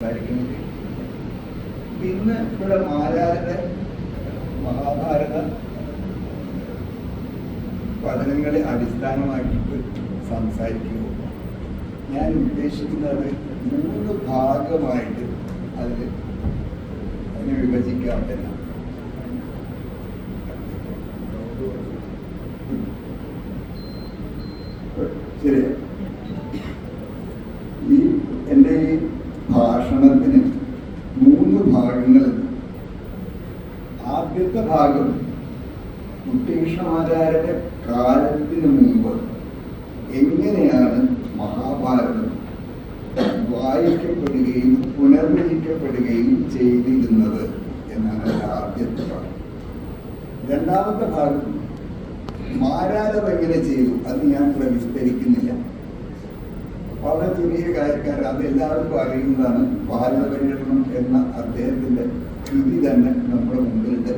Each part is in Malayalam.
സംസാരിക്കുന്നത്. ഇന്ന് ഇവിടെ മാരാരുടെ മഹാഭാരത പഠനങ്ങളെ അടിസ്ഥാനമാക്കിയിട്ട് സംസാരിക്കുമ്പോൾ ഞാൻ ഉദ്ദേശിക്കുന്നത് 3 ഭാഗമായിട്ട് അതിനെ വിഭജിക്കാം എന്നാണ്. ശരി, എൻ്റെ ഈ ഭാഷണത്തിന് 3 ഭാഗങ്ങളുണ്ട്. ആദ്യത്തെ ഭാഗം കുട്ടികൃഷ്ണമാരാരുടെ കാലത്തിന് മുമ്പ് എങ്ങനെയാണ് മഹാഭാരതം വായിക്കപ്പെടുകയും പുനർവചിക്കപ്പെടുകയും ചെയ്തിരുന്നത് എന്നാണ് ആദ്യത്തെ ഭാഗം. രണ്ടാമത്തെ ഭാഗം മാരാരത് എങ്ങനെ ചെയ്തു, അത് ഞാൻ ഇവിടെ വിസ്തരിക്കുന്നില്ല. വളരെ ചെറിയ കാര്യക്കാർ, അത് എല്ലാവർക്കും അറിയുന്നതാണ്. ഭാരത പര്യടനം എന്ന അദ്ദേഹത്തിൻ്റെ കൃതി തന്നെ നമ്മുടെ മുമ്പിലുണ്ട്.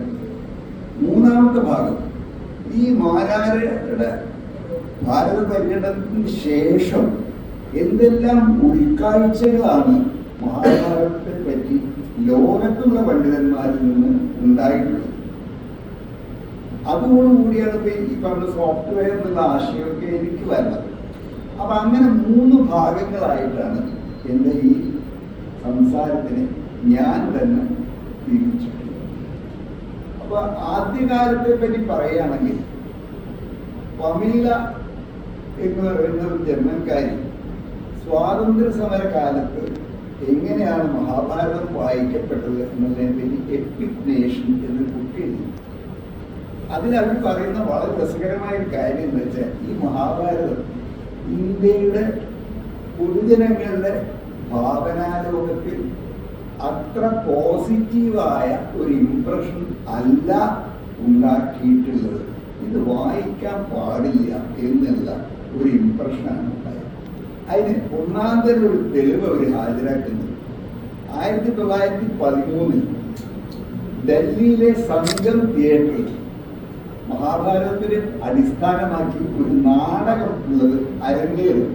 മൂന്നാമത്തെ ഭാഗം ഈ മാരാരുടെ ഭാരത പര്യടനത്തിന് ശേഷം എന്തെല്ലാം ഉൾക്കാഴ്ചകളാണ് മഹാഭാരതത്തെ പറ്റി ലോകത്തുള്ള പണ്ഡിതന്മാരിൽ നിന്ന് ഉണ്ടായിട്ടുള്ളത്. അതോടുകൂടിയാണ് ഇപ്പൊ ഈ പറഞ്ഞ സോഫ്റ്റ്വെയർ എന്നുള്ള ആശയമൊക്കെ എനിക്ക് വരുന്നത്. അപ്പൊ അങ്ങനെ 3 ഭാഗങ്ങളായിട്ടാണ് എൻ്റെ ഈ സംസാരത്തിന് ഞാൻ തന്നെ തിരിച്ചിട്ടുള്ളത്. അപ്പൊ ആദ്യകാലത്തെ പറ്റി പറയുകയാണെങ്കിൽ പമീല എന്ന് പറയുന്ന ഒരു ജർമ്മൻകാരി സ്വാതന്ത്ര്യ സമര കാലത്ത് എങ്ങനെയാണ് മഹാഭാരതം വായിക്കപ്പെട്ടത് എന്നതിനെ പറ്റി എപ്പിക് നേഷൻ എന്നൊരു ബുക്ക് എഴുതി. അതിലവർ പറയുന്ന വളരെ രസകരമായ ഒരു കാര്യം എന്ന് വെച്ചാൽ, ഈ മഹാഭാരതം ഇന്ത്യയുടെ പൊതുജനങ്ങളുടെ ഭാവനാലോകത്തിൽ അത്ര പോസിറ്റീവായ ഒരു ഇംപ്രഷൻ അല്ല ഉണ്ടാക്കിയിട്ടുള്ളത്. ഇത് വായിക്കാൻ പാടില്ല എന്നുള്ള ഒരു ഇംപ്രഷനാണ് ഉണ്ടായത്. അതിന് ഒന്നാന്തരം ഒരു തെളിവ് അവർ ഹാജരാക്കുന്നത് 1913 ഡൽഹിയിലെ സംഗം തിയേറ്ററിൽ മഹാഭാരതത്തിന് അടിസ്ഥാനമാക്കി ഒരു നാടകം ഉള്ളത് അരങ്ങേറും.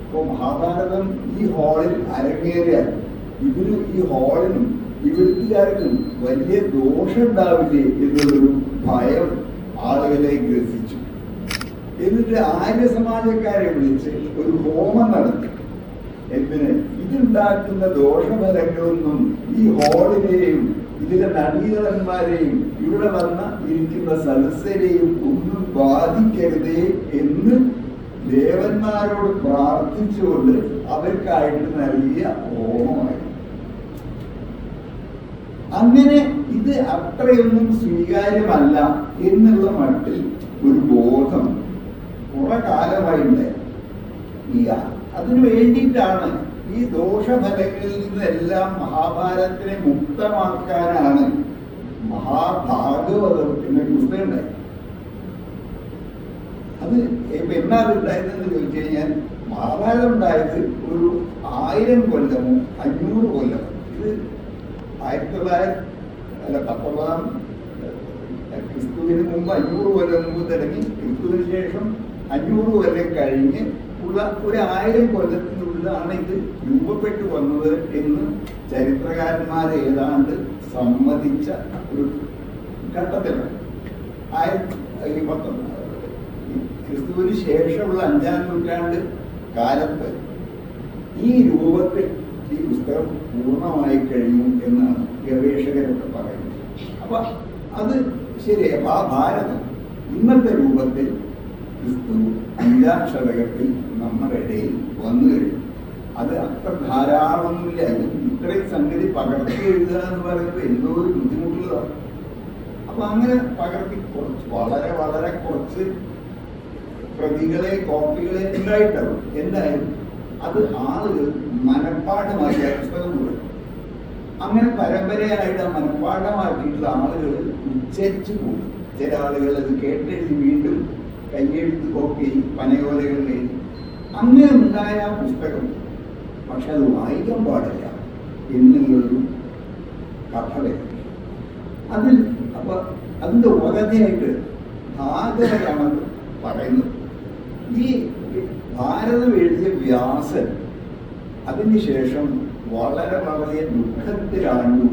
അപ്പോൾ മഹാഭാരതം ഈ ഹാളിൽ അരങ്ങേറിയാൽ ഇതിനും ഈ ഹാളിനും ഇവിടുത്തുകാർക്കും വലിയ ദോഷം ഉണ്ടാവില്ലേ എന്നുള്ളൊരു ഭയം ആളുകളെ ഗ്രസിച്ചു. എന്നിട്ട് ആര്യസമാജക്കാരെ വിളിച്ച് ഒരു ഹോമം നടത്തി. എന്തിന്? ഇതുണ്ടാക്കുന്ന ദോഷഫലങ്ങളൊന്നും ഈ ഹാളിനെയും ഇതിലെ നടീതന്മാരെയും ഇവിടെ വന്ന ഇരിക്കുന്ന സദസ്യരെയും ഒന്നും ബാധിക്കരുതേ എന്ന് ദേവന്മാരോട് പ്രാർത്ഥിച്ചുകൊണ്ട് അവർക്കായിട്ട് നൽകിയ ഹോമമായി. അങ്ങനെ ഇത് അത്രയൊന്നും സ്വീകാര്യമല്ല എന്നുള്ള മട്ടിൽ ഒരു ബോധം കുറെ കാലമായിട്ടുണ്ട്. അതിനു വേണ്ടിയിട്ടാണ് ഈ ദോഷഫലങ്ങളിൽ നിന്നെല്ലാം മഹാഭാരതത്തിനെ മുക്തമാക്കാനാണ് മഹാഭാഗവതം എന്നൊരു പുസ്തകം ഉണ്ടായത്. അത് എന്നാണ് ഉണ്ടായതെന്ന് ചോദിച്ചു കഴിഞ്ഞാൽ, മഹാഭാരതം ഉണ്ടായത് ഒരു 1000 കൊല്ലമോ 500 കൊല്ലമോ. ഇത് 1919 ക്രിസ്തുവിന് മുമ്പ് 500 കൊല്ലം മുമ്പ് തുടങ്ങി ക്രിസ്തുവിന് ശേഷം 500 കൊല്ലം കഴിഞ്ഞ് ഉള്ള ഒരു 1000 കൊല്ലത്തിനുള്ളിലാണ് ഇത് രൂപപ്പെട്ടു വന്നത് എന്ന് ചരിത്രകാരന്മാർ ഏതാണ്ട് സമ്മതിച്ച ഒരു ഘട്ടത്തിലാണ്. ക്രിസ്തുവിന് ശേഷമുള്ള 5-ാം നൂറ്റാണ്ട് കാലത്ത് ഈ രൂപത്തിൽ ഈ പുസ്തകം പൂർണ്ണമായി കഴിഞ്ഞു എന്നാണ് ഗവേഷകരൊക്കെ പറയുന്നത്. അപ്പൊ അത് ശരിയായി. അപ്പൊ ആ ഭാരതം ഇന്നത്തെ രൂപത്തിൽ ക്രിസ്തു 5-ാം ശതകത്തിൽ നമ്മുടെ ഇടയിൽ വന്നു കഴിഞ്ഞു. അത് അത്ര ധാരാളമൊന്നുമില്ല. ഇത്രയും സംഗതി പകർത്തി എഴുതുക എന്ന് പറയുമ്പോൾ എന്തോ ഒരു ബുദ്ധിമുട്ടുള്ളതാണ്. അപ്പൊ അങ്ങനെ പകർത്തി വളരെ വളരെ കുറച്ച് പ്രതികളെ കോപ്പികളെ ഉണ്ടായിട്ടുള്ളൂ. എന്തായാലും അത് ആളുകൾ മനഃപ്പാഠമാക്കിയ പുസ്തകം മുഴുവൻ അങ്ങനെ പരമ്പരയായിട്ട് ആ മനഃപ്പാഠമാക്കിയിട്ടുള്ള ആളുകൾ ഉച്ചരിച്ചു പോകും. ചില ആളുകൾ അത് കേട്ടെഴുതി വീണ്ടും കയ്യെഴുത്ത് കോപ്പി പനയോലകളിൽ എഴുതി. അങ്ങനെ ഉണ്ടായ ആ പുസ്തകം പക്ഷെ അത് വായിക്കാൻ പാടില്ല എന്നുള്ളൊരു കഥ വരും അതിൽ. അപ്പൊ അതിൻ്റെ ഉപകഥയായിട്ട് ഭാഗവതമാണത് പറയുന്നത്. ഈ ഭാരതം എഴുതിയ വ്യാസൻ അതിനുശേഷം വളരെ വളരെ ദുഃഖത്തിലാണ്ടു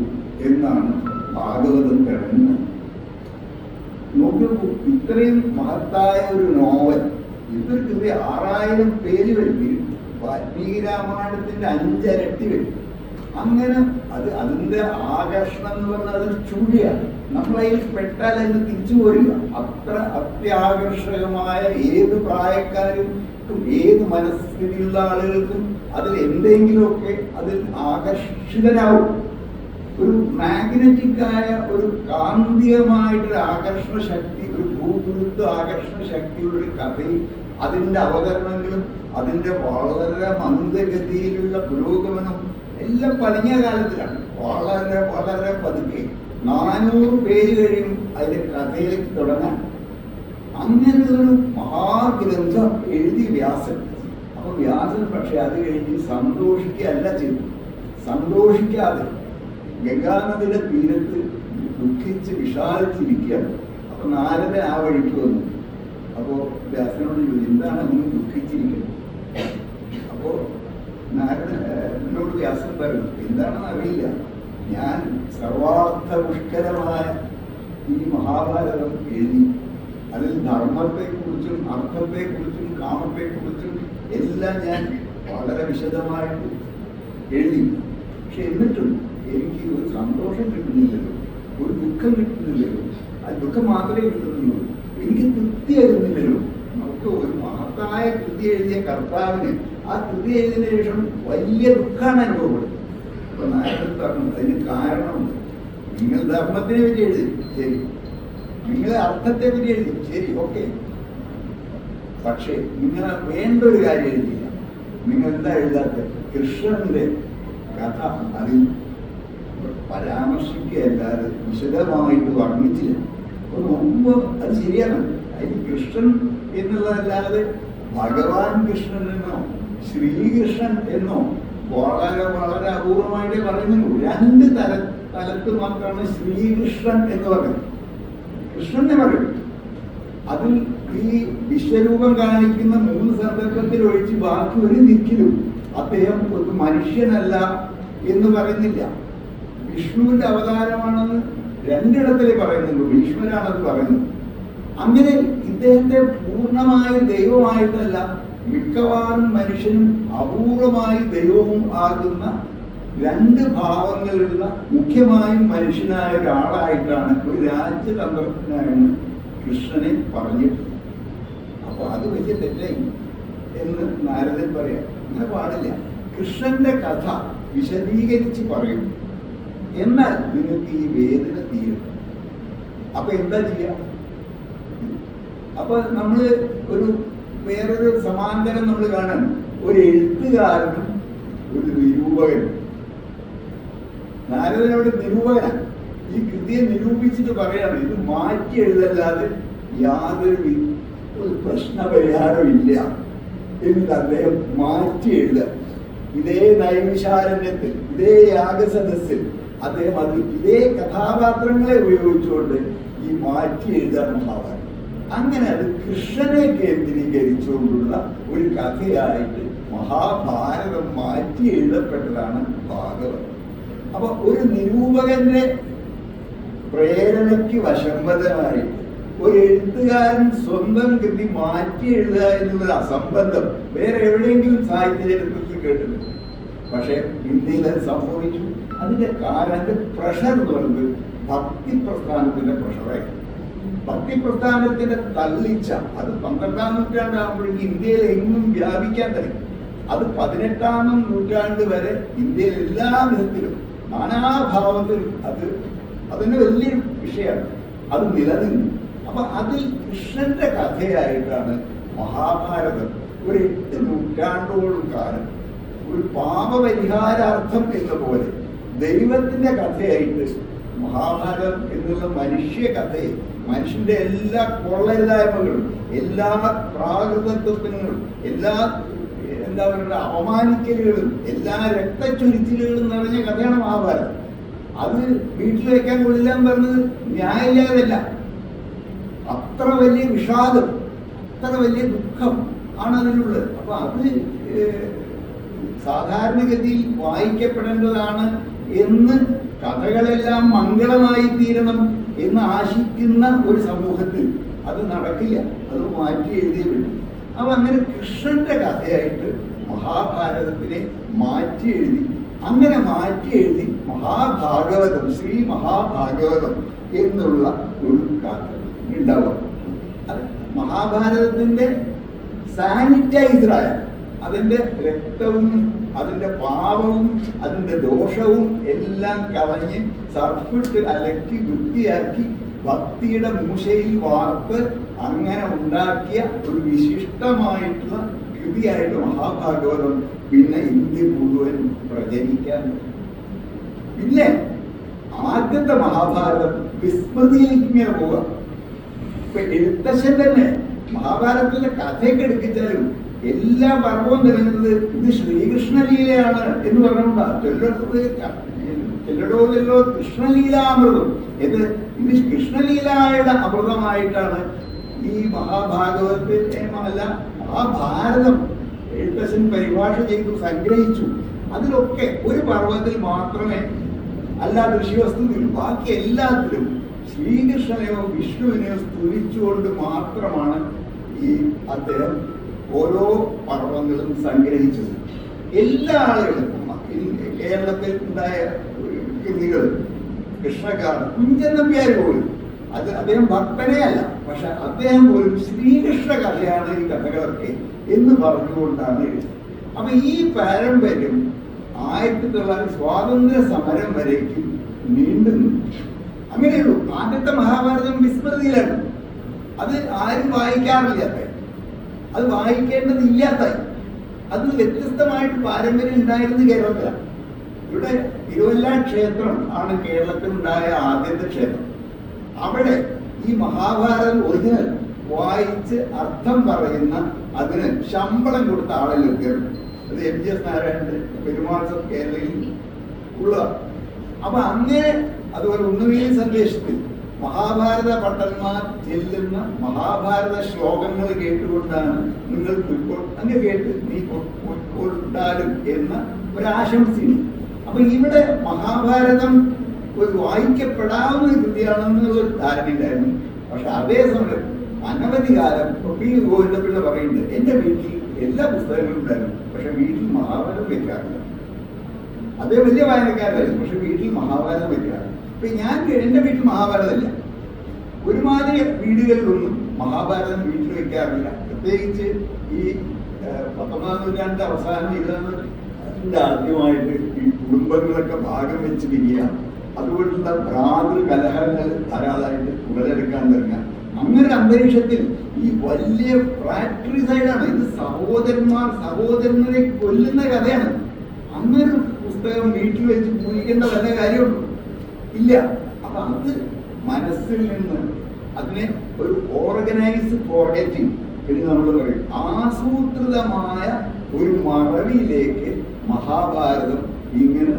എന്നാണ് ഭാഗവതം കിടന്നത്. നോക്കൂ, ഇത്രയും മഹത്തായ ഒരു നോവൽ, ഇതൊരു കൃതി 6000 പേജ് വരുത്തി, വാൽമീകി രാമായണത്തിന്റെ 5 ഇരട്ടി വരും. അങ്ങനെ അതിന്റെ ആകർഷണം എന്ന് പറഞ്ഞാൽ അതൊരു ചുഴിയാണ്. നമ്മളതിൽ പെട്ടാൽ അതിന് തിരിച്ചു പോരില്ല. അത്ര അത്യാകർഷകമായ ഏത് പ്രായക്കാരും ഏത് മനസ്ഥിതിയുള്ള ആളുകൾക്കും അതിൽ എന്തെങ്കിലുമൊക്കെ അതിൽ ആകർഷിതരാകും. ഒരു മാഗ്നറ്റിക്കായ ഒരു കാന്തികമായിട്ടൊരു ആകർഷണ ശക്തി, ഒരു ഭൂഗുരുത്വ ആകർഷണ ശക്തിയുള്ള ഒരു കഥയും അതിൻ്റെ അവതരണങ്ങളും അതിൻ്റെ വളരെ മന്ദഗതിയിലുള്ള പുരോഗമനം എല്ലാം പതിഞ്ഞ കാലത്തിലാണ്. വളരെ വളരെ പതുക്കെ 400 പേജ് കഴിയും അതിൻ്റെ കഥയിലേക്ക് തുടങ്ങാൻ. അങ്ങനെ ഒരു മഹാഗ്രന്ഥം എഴുതി വ്യാസൻ. അപ്പൊ വ്യാസൻ പക്ഷെ അത് കഴിഞ്ഞ് സന്തോഷിക്കുകയല്ല ചെയ്തു. സന്തോഷിക്കാതെ ഗംഗാനദിയുടെ തീരത്ത് ദുഃഖിച്ച് വിഷാദിച്ചിരിക്കുക. അപ്പൊ നാരദൻ ആ വഴിക്ക് വന്നു. അപ്പോ വ്യാസനോട് ചോദിച്ചു, എന്താണ് അങ്ങ് ദുഃഖിച്ചിരിക്കുന്നത്? അപ്പോ നാരദനോട് വ്യാസൻ പറഞ്ഞു, എന്താണെന്ന് അറിയില്ല, ഞാൻ സർവാർത്ഥ പുഷ്കരമായ ഈ മഹാഭാരതം എഴുതി. അതിൽ ധർമ്മത്തെക്കുറിച്ചും അർത്ഥത്തെക്കുറിച്ചും കാമത്തെക്കുറിച്ചും എല്ലാം ഞാൻ വളരെ വിശദമായിട്ട് എഴുതി. പക്ഷെ എന്നിട്ടും എനിക്ക് ഒരു സന്തോഷം കിട്ടുന്നില്ലല്ലോ, ഒരു ദുഃഖം കിട്ടുന്നില്ലല്ലോ. ആ ദുഃഖം മാത്രമേ കിട്ടുന്നുള്ളൂ, എനിക്ക് തൃപ്തി വരുന്നില്ലല്ലോ. നമുക്ക് ഒരു മഹത്തായ കൃതി എഴുതിയ കർത്താവിന് ആ കൃതി എഴുതിയതിനു ശേഷം വലിയ ദുഃഖമാണ് അനുഭവപ്പെടുന്നത്. അപ്പൊ നാരദൻ പറഞ്ഞു, അതിന് കാരണമുണ്ട്. നിങ്ങൾ ധർമ്മത്തിനെ പറ്റി എഴുതി, ശരി. നിങ്ങൾ അർത്ഥത്തെ പറ്റി എഴുതി, ശരി, ഓക്കെ. പക്ഷേ നിങ്ങൾ വേണ്ട ഒരു കാര്യം എഴുതിയില്ല. നിങ്ങൾ എന്താ എഴുതാത്തത്? കൃഷ്ണന്റെ കഥ അതിൽ പരാമർശിക്കുകയല്ലാതെ വിശദമായിട്ട് വർണ്ണിച്ചില്ല. അപ്പൊ മുമ്പ് അത് ശരിയാണ്, അതിൽ കൃഷ്ണൻ എന്നുള്ളതല്ലാതെ ഭഗവാൻ കൃഷ്ണൻ എന്നോ ശ്രീകൃഷ്ണൻ എന്നോ വളരെ വളരെ അപൂർവമായിട്ടേ പറയുന്നുള്ളൂ. 2 തലത്ത് മാത്രമാണ് ശ്രീകൃഷ്ണൻ എന്ന് പറയുന്നത്. കൃഷ്ണനെ പറയും. അതിൽ ഈ വിശ്വരൂപം കാണിക്കുന്ന 3 സന്ദർഭത്തിൽ ഒഴിച്ച് ബാക്കി ഒരു ദിക്കിലും അദ്ദേഹം ഒരു മനുഷ്യനല്ല എന്ന് പറയുന്നില്ല. വിഷ്ണുവിന്റെ അവതാരമാണെന്ന് 2 ഇടത്തിലേ പറയുന്നുള്ളൂ. ഭീഷ്മരാണത് പറയുന്നത്. അങ്ങനെ ഇദ്ദേഹത്തെ പൂർണ്ണമായ ദൈവമായിട്ടല്ല, മിക്കവാറും മനുഷ്യനും അപൂർവമായി ദൈവവും ആകുന്ന 2 ഭാവങ്ങളുള്ള മുഖ്യമായും മനുഷ്യനായ ഒരാളായിട്ടാണ്, ഒരു രാജ്യതന്ത്രജ്ഞനാണ് കൃഷ്ണനെ പറഞ്ഞിട്ടുള്ളത്. അപ്പൊ അത് വലിയ തെറ്റായി എന്ന് നാരദൻ പറയാം. അങ്ങനെ പാടില്ല. കൃഷ്ണന്റെ കഥ വിശദീകരിച്ച് പറയും, എന്നാൽ നിങ്ങൾക്ക് ഈ വേദന തീരും. അപ്പൊ എന്താ ചെയ്യാം? അപ്പൊ നമ്മള് വേറൊരു സമാന്തരം നമ്മൾ കാണാൻ, ഒരു എഴുത്തുകാരനും ഒരു നിരൂപകനും. നാരദനോട് നിരൂപകനാണ്. ഈ കൃതിയെ നിരൂപിച്ചിട്ട് പറയാണ്, ഇത് മാറ്റി എഴുതല്ലാതെ യാതൊരു പ്രശ്നപരിഹാരം ഇല്ല എന്നിട്ട് അദ്ദേഹം മാറ്റി എഴുതുക. ഇതേ നൈമിഷാരണ്യത്തിൽ, ഇതേ യാഗസദസ്സിൽ അദ്ദേഹം ഇതേ കഥാപാത്രങ്ങളെ ഉപയോഗിച്ചുകൊണ്ട് ഈ മാറ്റി എഴുതാൻ മഹാഭാരതം. അങ്ങനെ അത് കൃഷ്ണനെ കേന്ദ്രീകരിച്ചുകൊണ്ടുള്ള ഒരു കഥയായിട്ട് മഹാഭാരതം മാറ്റി എഴുതപ്പെട്ടതാണ് ഭാഗവതം. അപ്പൊ ഒരു നിരൂപകന്റെ പ്രേരണയ്ക്ക് വശംവദനായിട്ട് ഒരു എഴുത്തുകാരൻ സ്വന്തം കൃതി മാറ്റി എഴുതുക എന്നുള്ള അസംബന്ധം വേറെ എവിടെയെങ്കിലും സാഹിത്യ ചരിത്രത്തിൽ കേട്ടിട്ടുണ്ട്. പക്ഷെ ഇന്ത്യയിൽ അത് സംഭവിച്ചു. അതിന്റെ കാരണം പ്രഷർ എന്ന് പറയുന്നത് ഭക്തി പ്രസ്ഥാനത്തിന്റെ പ്രഷറായി. ഭക്തി പ്രസ്ഥാനത്തിന്റെ തള്ളിച്ച അത് 12ാം നൂറ്റാണ്ടാകുമ്പോഴേക്കും ഇന്ത്യയിൽ എങ്ങും വ്യാപിക്കാൻ തുടങ്ങി. അത് 18ാം നൂറ്റാണ്ട് വരെ ഇന്ത്യയിൽ എല്ലാ വിധത്തിലും നാനാഭാവത്തിലും അതിന് വലിയൊരു വിഷയമാണ്. അത് നിലനിന്നു. അപ്പൊ അതിൽ കൃഷ്ണന്റെ കഥയായിട്ടാണ് മഹാഭാരതം ഒരു 8 നൂറ്റാണ്ടോളം കാലം ഒരു പാപപരിഹാരാർത്ഥം എന്ന പോലെ ദൈവത്തിന്റെ കഥയായിട്ട് മഹാഭാരതം എന്നുള്ള മനുഷ്യ കഥയെ, മനുഷ്യന്റെ എല്ലാ കൊള്ളരുതായ്മകളും, എല്ലാ പ്രാകൃതത്വങ്ങളും, എല്ലാ എന്താ പറയുക അപമാനിക്കലുകളും, എല്ലാ രക്തച്ചൊരിച്ചിലുകളും നിറഞ്ഞ കഥയാണ് മഹാഭാരതം. അത് വീട്ടിൽ വെക്കാൻ കൊള്ളില്ല എന്ന് പറഞ്ഞത് ന്യായമില്ലാതല്ല. അത്ര വലിയ വിഷാദം, അത്ര വലിയ ദുഃഖം ആണ് അതിനുള്ളത്. അപ്പൊ അത് സാധാരണഗതിയിൽ വായിക്കപ്പെടേണ്ടതാണ് എന്ന്, കഥകളെല്ലാം മംഗളമായി തീരണം എന്ന് ആശിക്കുന്ന ഒരു സമൂഹത്തിൽ അത് നടക്കില്ല, അത് മാറ്റി എഴുതിയേ പറ്റും. അപ്പൊ അങ്ങനെ കൃഷ്ണന്റെ കഥയായിട്ട് മഹാഭാരതത്തിനെ മാറ്റി എഴുതി. അങ്ങനെ മാറ്റി എഴുതി മഹാഭാഗവതം, ശ്രീ മഹാഭാഗവതം എന്നുള്ള ഒരു കഥ ഉണ്ടാവും. അത് മഹാഭാരതത്തിന്റെ സാനിറ്റൈസറായ, അതിന്റെ രക്തവും അതിന്റെ പാപവും അതിന്റെ ദോഷവും എല്ലാം കളഞ്ഞ് സർഫിട്ട് അലക്കി വൃത്തിയാക്കി ഭക്തിയുടെ മൂശയിൽ വാർത്ത് അങ്ങനെ ഉണ്ടാക്കിയ ഒരു വിശിഷ്ടമായിട്ടുള്ള കൃതിയായിട്ട് മഹാഭാഗവതം പിന്നെ ഇന്ത്യ മുഴുവൻ പ്രചരിക്കാൻ. പിന്നെ ആദ്യത്തെ മഹാഭാരതം വിസ്മൃതിയിലേക്ക് ഇങ്ങനെ പോവുക. ഇപ്പൊ എഴുത്തച്ഛൻ തന്നെ മഹാഭാരതത്തിന്റെ കഥയൊക്കെ എടുപ്പിച്ചാലും എല്ലാ പർവ്വവും തരുന്നത് ഇത് ശ്രീകൃഷ്ണലീലയാണ് എന്ന് പറഞ്ഞുകൊണ്ടാണ്. ചെല്ലടോ കൃഷ്ണലീലാമൃതം ഇത് കൃഷ്ണലീലയുടെ അമൃതമായിട്ടാണ് ഈ മഹാഭാഗവതത്തെ അല്ല മഹാഭാരതം എഴുത്തച്ഛൻ പരിഭാഷ ചെയ്തു സംഗ്രഹിച്ചു. അതിലൊക്കെ ഒരു പർവ്വത്തിൽ മാത്രമേ അല്ല ദൃശ്യവസ്തുവിലും, ബാക്കി എല്ലാത്തിലും ശ്രീകൃഷ്ണനെയോ വിഷ്ണുവിനെയോ സ്തുതിച്ചുകൊണ്ട് മാത്രമാണ് ഈ അദ്ദേഹം ഓരോ പർവ്വങ്ങളും സംഗ്രഹിച്ചത്. എല്ലാ ആളുകളും കേരളത്തിൽ ഉണ്ടായ കൃതികൾ കൃഷ്ണകാർ കുഞ്ചൻ നമ്പ്യാർ പോലും, അത് അദ്ദേഹം ഭക്തനേ അല്ല, പക്ഷെ അദ്ദേഹം പോലും ശ്രീകൃഷ്ണ കഥയാണ് ഈ കഥകളൊക്കെ എന്ന് പറഞ്ഞുകൊണ്ടാണ് എഴുതുന്നത്. അപ്പൊ ഈ പാരമ്പര്യം 1900 സ്വാതന്ത്ര്യ സമരം വരേക്കും നീണ്ടു. അങ്ങനെയുള്ളൂ. ആദ്യത്തെ മഹാഭാരതം വിസ്മൃതിയിലാണ്. അത് ആരും വായിക്കാറില്ലാത്ത, അത് വായിക്കേണ്ടതില്ലാത്തായി. അത് വ്യത്യസ്തമായിട്ട് പാരമ്പര്യം ഉണ്ടായിരുന്ന കേരളത്തിലാണ്. ഇവിടെ തിരുവല്ല ക്ഷേത്രം ആണ് കേരളത്തിലുണ്ടായ ആദ്യത്തെ ക്ഷേത്രം. അവിടെ ഈ മഹാഭാരതം ഒറിജിനൽ വായിച്ച് അർത്ഥം പറയുന്ന, അതിന് ശമ്പളം കൊടുത്ത ആളുകൾക്ക്, അത് MGS നാരായണന്റെ പെരുമാൾ കേരളയിൽ ഉള്ളതാണ്. അപ്പൊ അങ്ങനെ അതുപോലെ ഉണ്ണുവീൽ സന്ദേശത്തിൽ മഹാഭാരത ഭട്ടന്മാർ ചെല്ലുന്ന മഹാഭാരത ശ്ലോകങ്ങൾ കേട്ടുകൊണ്ടാണ് നിങ്ങൾ അങ്ങ് കേട്ട് നീ കൊണ്ടാലും എന്ന ഒരാശംസയുണ്ട്. അപ്പൊ ഇവിടെ മഹാഭാരതം ഒരു വായിക്കപ്പെടാവുന്ന കൃതിയാണെന്നുള്ള ഒരു ധാരണയുണ്ടായിരുന്നു. പക്ഷെ അതേസമയം അനവധി കാലം പി ഗോവിന്ദപിള്ള പറയുന്നുണ്ട്, എൻ്റെ വീട്ടിൽ എല്ലാ പുസ്തകങ്ങളും ഉണ്ടായിരുന്നു, പക്ഷെ വീട്ടിൽ മഹാഭാരതം വെക്കാറില്ല. അതേ വലിയ വായനക്കാരായിരുന്നു, പക്ഷെ വീട്ടിൽ മഹാഭാരതം വെക്കാറില്ല. ഇപ്പൊ ഞാൻ എൻ്റെ വീട്ടിൽ മഹാഭാരതമില്ല. ഒരുമാതിരി വീടുകളിലൊന്നും മഹാഭാരതം വീട്ടിൽ വെക്കാറില്ല. പ്രത്യേകിച്ച് ഈ 19ാം നൂറ്റാണ്ട് അവസാനം 20ാം നൂറ്റാണ്ടിന്റെ ആദ്യമായിട്ട് ഈ കുടുംബങ്ങളൊക്കെ ഭാഗം വെച്ച് പിരിയുക, അതുകൊണ്ടുള്ള ഭ്രാതൃ കലഹങ്ങൾ ധാരാളമായിട്ട് ഉടലെടുക്കാൻ തുടങ്ങുക. അങ്ങനെ അന്തരീക്ഷത്തിൽ ഈ വലിയ ഫ്രാക്ടറിസൈഡാണ് ഇത്. സഹോദരന്മാരെ കൊല്ലുന്ന കഥയാണ്. അങ്ങനൊരു പുസ്തകം വീട്ടിൽ വെച്ച് പൂജിക്കേണ്ട വല്ല കാര്യമുണ്ടോ? ഇല്ല. അപ്പൊ അത് മനസ്സിൽ നിന്ന് അതിനെ ഒരു ഓർഗനൈസ് ഫോർഗറ്റിംഗ് എന്ന് നമ്മൾ പറയും, ആസൂത്രിതമായ ഒരു മറവിയിലേക്ക് മഹാഭാരതം ഇങ്ങനെ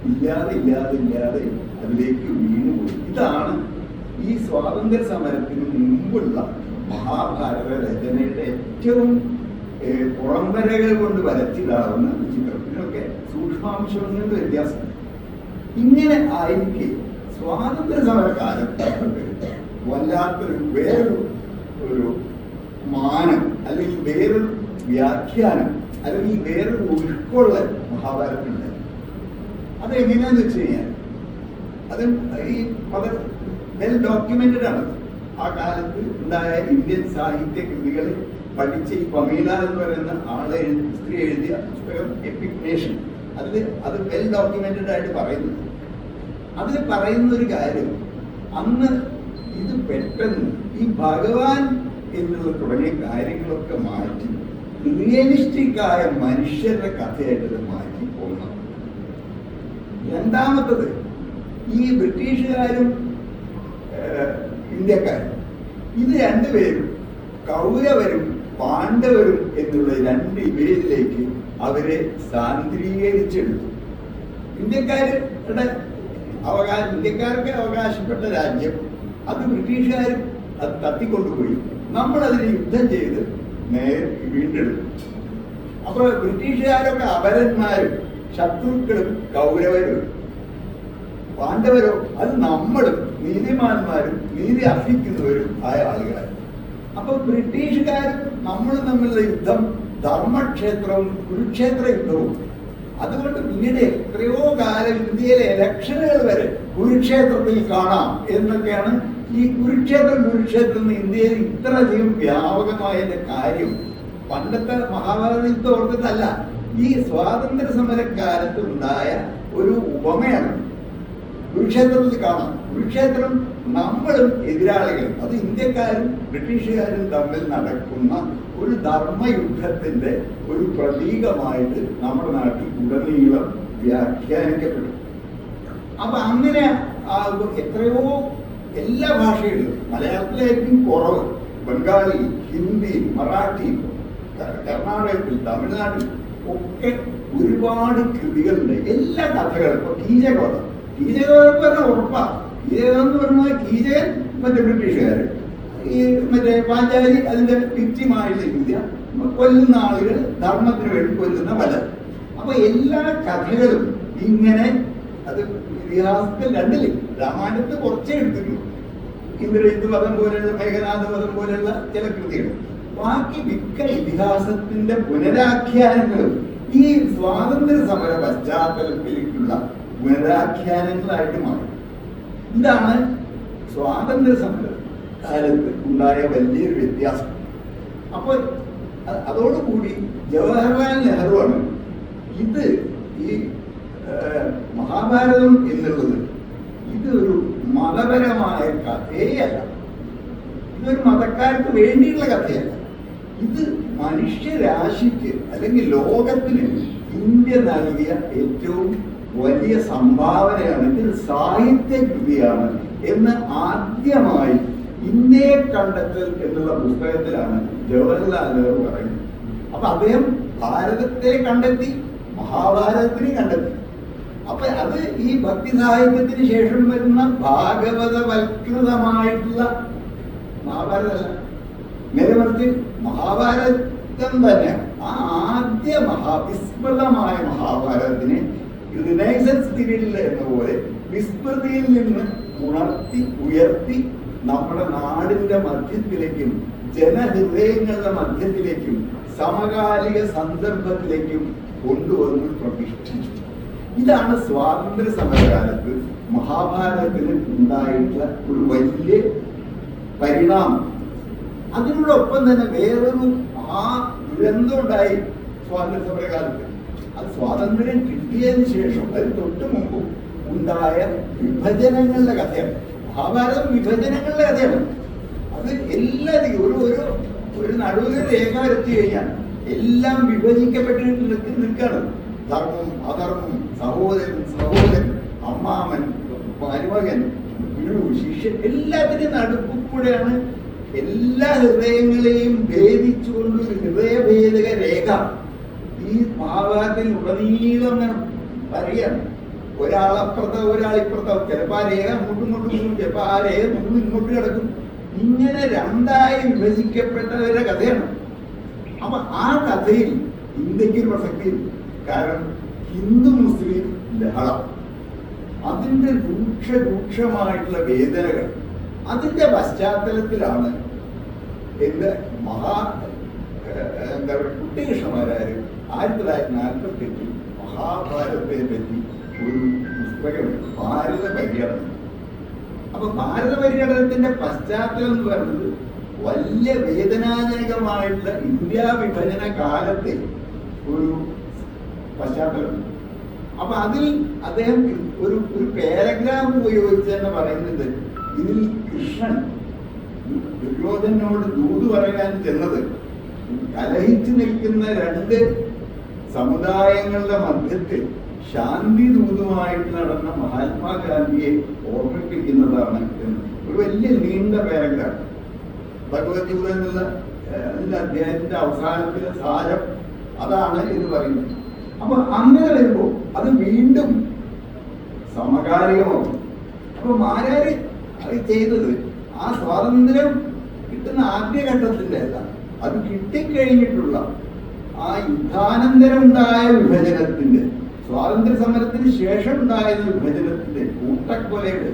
ഇല്ലാതെ അതിലേക്ക് വീണുപോയി. ഇതാണ് ഈ സ്വാതന്ത്ര്യ സമരത്തിന് മുമ്പുള്ള മഹാഭാരത രചനയുടെ ഏറ്റവും പുറംവരകൾ കൊണ്ട് വരച്ചിടാവുന്ന ചിത്രം. ഇതിനൊക്കെ സൂക്ഷ്മാംശങ്ങളുടെ വ്യത്യാസം. ഇങ്ങനെ ആയിരിക്കെ സ്വാതന്ത്ര്യ സമരകാലം വല്ലാത്തൊരു വേറൊരു മാനം, അല്ലെങ്കിൽ വേറൊരു വ്യാഖ്യാനം, അല്ലെങ്കിൽ വേറൊരു ഉൾക്കൊള്ളൽ മഹാഭാരതത്തിനുണ്ട്. അതെങ്ങനെയാന്ന് വെച്ച് കഴിഞ്ഞാൽ അത് ഈ വെൽ ഡോക്യുമെന്റഡ് ആണ്. ആ കാലത്ത് ഉണ്ടായ ഇന്ത്യൻ സാഹിത്യ കൃതികൾ പഠിച്ച ഈ പമീല എന്ന് പറയുന്ന സ്ത്രീ എഴുതിയ പുസ്തകം എപ്പിക് നേഷൻ, അത് വെൽ ഡോക്യുമെന്റഡ് ആയിട്ട് പറയുന്നു. അതിൽ പറയുന്ന ഒരു കാര്യം, അന്ന് ഇത് പെട്ടെന്ന് ഈ ഭഗവാൻ എന്നുള്ള തുടങ്ങിയ കാര്യങ്ങളൊക്കെ മാറ്റി റിയലിസ്റ്റിക് ആയ മനുഷ്യരുടെ കഥയായിട്ട് മാറ്റി പോകണം. രണ്ടാമത്തത്, ഈ ബ്രിട്ടീഷുകാരും ഇന്ത്യക്കാരും ഇത് രണ്ടുപേരും കൗരവരും പാണ്ഡവരും എന്നുള്ള രണ്ട് ഇമേജിലേക്ക് അവരെ സാന്ദ്രീകരിച്ചെടുത്തു. ഇന്ത്യക്കാർക്ക് അവകാശപ്പെട്ട രാജ്യം അത് ബ്രിട്ടീഷുകാരും അത് തട്ടിക്കൊണ്ടുപോയി. നമ്മളതിനെ യുദ്ധം ചെയ്ത് വീണ്ടെടുക്കും. അപ്പൊ ബ്രിട്ടീഷുകാരൊക്കെ അപരന്മാരും ശത്രുക്കളും കൗരവരും, പാണ്ഡവരോ അത് നമ്മളും നീതിമാന്മാരും നീതി അർഹിക്കുന്നവരും ആയ ആളുകളാണ്. അപ്പൊ ബ്രിട്ടീഷുകാരും നമ്മളും തമ്മിലുള്ള യുദ്ധം ധർമ്മക്ഷേത്രവും കുരുക്ഷേത്ര യുദ്ധവും. അതുകൊണ്ട് പിന്നീട് എത്രയോ കാലം ഇന്ത്യയിലെ ഇലക്ഷനുകൾ വരെ കുരുക്ഷേത്രത്തിൽ കാണാം എന്നൊക്കെയാണ്. ഈ കുരുക്ഷേത്രം ഇന്ത്യയിൽ ഇത്രയധികം വ്യാപകമായതിന്റെ കാര്യം പണ്ടത്തെ മഹാഭാരത യുദ്ധം ഓർത്തിട്ടല്ല, ഈ സ്വാതന്ത്ര്യ സമരക്കാലത്ത് ഉണ്ടായ ഒരു ഉപമയാണ്. കുരുക്ഷേത്രത്തിൽ കാണാം. കുരുക്ഷേത്രം നമ്മളും എതിരാളികളും, അത് ഇന്ത്യക്കാരും ബ്രിട്ടീഷുകാരും തമ്മിൽ നടക്കുന്ന ഒരു ധർമ്മയുദ്ധത്തിന്റെ ഒരു പ്രതീകമായിട്ട് നമ്മുടെ നാട്ടിൽ ഉടനീളം വ്യാഖ്യാനിക്കപ്പെടും. അപ്പൊ അങ്ങനെ എത്രയോ എല്ലാ ഭാഷകളിലും, മലയാളത്തിലായിരിക്കും കുറവ്, ബംഗാളി, ഹിന്ദി, മറാഠി, കർണാടകത്തിൽ, തമിഴ്നാട്ടിൽ ഒക്കെ ഒരുപാട് കൃതികളുണ്ട്. എല്ലാ കഥകളും. ഇപ്പൊ കീചകവധം പറഞ്ഞാൽ ഉറപ്പാണ്. കീചകം എന്ന് പറഞ്ഞാൽ കീചകൻ മറ്റേ ബ്രിട്ടീഷുകാര്, ഈ മറ്റേ പാഞ്ചാലി അതിന്റെ വിക്റ്റിമായിട്ടുള്ള ഇന്ത്യ, കൊല്ലുന്ന ആളുകൾ ധർമ്മത്തിന് വേണ്ടി കൊല്ലുന്ന പലർ. അപ്പൊ എല്ലാ കഥകളും ഇങ്ങനെ, അത് ഇതിഹാസത്തിൽ രണ്ടില്, രാമായണത്തിൽ കുറച്ചേ എടുത്തിട്ടുള്ളൂ. ഇന്ദ്രജിത്ത് വധം പോലെയുള്ള, മേഘനാഥ വധം പോലെയുള്ള ചില കൃതികൾ. ബാക്കി മിക്ക ഇതിഹാസത്തിന്റെ പുനരാഖ്യാനങ്ങളും ഈ സ്വാതന്ത്ര്യ സമര പശ്ചാത്തലത്തിലേക്കുള്ള പുനരാഖ്യാനങ്ങളായിട്ട് മാറി. ഇതാണ് സ്വാതന്ത്ര്യ സമര കാലത്ത് ഉണ്ടായ വലിയൊരു വ്യത്യാസം. അപ്പോൾ അതോടുകൂടി ജവഹർലാൽ നെഹ്റുവാണ് ഇത് ഈ മഹാഭാരതം എന്നുള്ളത് ഇതൊരു മതപരമായ കഥയല്ല, ഇതൊരു മതക്കാർക്ക് വേണ്ടിയുള്ള കഥയല്ല, ഇത് മനുഷ്യരാശിക്ക് അല്ലെങ്കിൽ ലോകത്തിന് ഇന്ത്യ നൽകിയ ഏറ്റവും വലിയ സംഭാവനയാണ്, ഇതൊരു സാഹിത്യ കൃതിയാണ് എന്ന് ആദ്യമായി ഇന്ത്യയെ കണ്ടെത്തൽ എന്നുള്ള പുസ്തകത്തിലാണ് ജവഹർലാൽ നെഹ്റു പറയുന്നത്. അപ്പൊ അദ്ദേഹം ഭാരതത്തെ കണ്ടെത്തി, മഹാഭാരതത്തിനെ കണ്ടെത്തി. അപ്പൊ അത് ഈ ഭക്തി സാഹിത്യത്തിന് ശേഷം വരുന്ന ഭാഗവതവൽകൃതമായിട്ടുള്ള മഹാഭാരതമല്ല, നേരെ മറിച്ച് മഹാഭാരതം തന്നെ ആ ആദ്യ വിസ്മൃതമായ മഹാഭാരതത്തിനെ റിനൈസൻസ് പീരീഡിൽ എന്ന പോലെ വിസ്മൃതിയിൽ നിന്ന് ഉയർത്തി നമ്മുടെ നാടിന്റെ മധ്യത്തിലേക്കും ജനഹൃദയങ്ങളുടെ മധ്യത്തിലേക്കും സമകാലിക സന്ദർഭത്തിലേക്കും കൊണ്ടുവന്ന് പ്രതിഷ്ഠിച്ചു. ഇതാണ് സ്വാതന്ത്ര്യ സമരകാലത്ത് മഹാഭാരതത്തിന് ഉണ്ടായിട്ടുള്ള ഒരു വലിയ പരിണാമം. അതിനോടൊപ്പം തന്നെ വേറൊരു ദുരന്തം ഉണ്ടായി സ്വാതന്ത്ര്യ സമരകാലത്ത്. അത് സ്വാതന്ത്ര്യം കിട്ടിയതിന് ശേഷം, അതിന് തൊട്ട് മുമ്പ് ഉണ്ടായ വിഭജനങ്ങളുടെ കഥയാണ്. മഹാഭാരതം വിഭജനങ്ങളുടെ കഥയാണ്. അത് എല്ലാത്തിനും ഒരു നടുവിൽ രേഖ വരച്ചു കഴിഞ്ഞാൽ എല്ലാം വിഭജിക്കപ്പെട്ടിട്ട് നിൽക്കുകയാണ്. ധർമ്മം, അധർമ്മം, സഹോദരൻ, അമ്മാമൻ, മരുമകൻ, ഗുരു, ശിഷ്യൻ, എല്ലാത്തിനും നടുക്കൂടെയാണ് എല്ലാ ഹൃദയങ്ങളെയും ഭേദിച്ചുകൊണ്ട് ഒരു ഹൃദയഭേദക രേഖ ഈ മഹാഭാരതത്തിൽ ഉടനീളം പറയുകയാണ്. ഒരാളപ്പുറത്തോ ഒരാളിപ്പുറത്തോ, ചിലപ്പോൾ ആ രേഖ അങ്ങോട്ടും ചിലപ്പോൾ ആ രേഖ ഇങ്ങോട്ട് കിടക്കും. ഇങ്ങനെ രണ്ടായി വിഭജിക്കപ്പെട്ടവരുടെ കഥയാണ്. അപ്പൊ ആ കഥയിൽ ഇന്ത്യക്ക് പ്രസക്തിയില്ല. കാരണം ഹിന്ദു മുസ്ലിം ലഹളം, അതിന്റെ രൂക്ഷമായിട്ടുള്ള വേദനകൾ, അതിന്റെ പശ്ചാത്തലത്തിലാണ് കുട്ടികൃഷ്ണമാരാര് 1948 മഹാഭാരതത്തെ പറ്റി ഒരു പുസ്തകം, ഭാരത പര്യടനം. അപ്പൊ ഭാരത പര്യടനത്തിന്റെ പശ്ചാത്തലം എന്ന് പറയുന്നത് വലിയ വേദനാജനകമായിട്ടുള്ള ഇന്ത്യ വിഭജന കാലത്തെ ഒരു പശ്ചാത്തലം. അപ്പൊ അതിൽ അദ്ദേഹം ഒരു പാരഗ്രാഫ് ഉപയോഗിച്ച് തന്നെ പറയുന്നത്, ഇതിൽ കൃഷ്ണൻ ദുര്യോധനോട് ദൂത് പറയാൻ ചെന്നത് കലഹിച്ചു നിൽക്കുന്ന രണ്ട് സമുദായങ്ങളുടെ മധ്യത്തിൽ ശാന്തി ദൂതുമായിട്ട് നടന്ന മഹാത്മാഗാന്ധിയെ ഓർമ്മിപ്പിക്കുന്നതാണ് എന്ന് ഒരു വലിയ നീണ്ട പാരഗ്രാഫ്. ഭഗവത്ഗീത എന്നുള്ള അതിന്റെ അധ്യായത്തിന്റെ അവസാനത്തിലെ സാരം അതാണ് എന്ന് പറയുന്നത്. അപ്പൊ അങ്ങനെ വരുമ്പോൾ അത് വീണ്ടും സമകാലികമാവും. അപ്പൊ മാരാര് അത് ചെയ്തത് ആ സ്വാതന്ത്ര്യം കിട്ടുന്ന ആദ്യഘട്ടത്തിന്റെ അല്ല, അത് കിട്ടിക്കഴിഞ്ഞിട്ടുള്ള ആ യുദ്ധാനന്തരം ഉണ്ടായ വിഭജനത്തിന്റെ, സ്വാതന്ത്ര്യ സമരത്തിന് ശേഷം ഉണ്ടായ വിഭജനത്തിന്റെ, കൂട്ടക്കൊലയുടെ,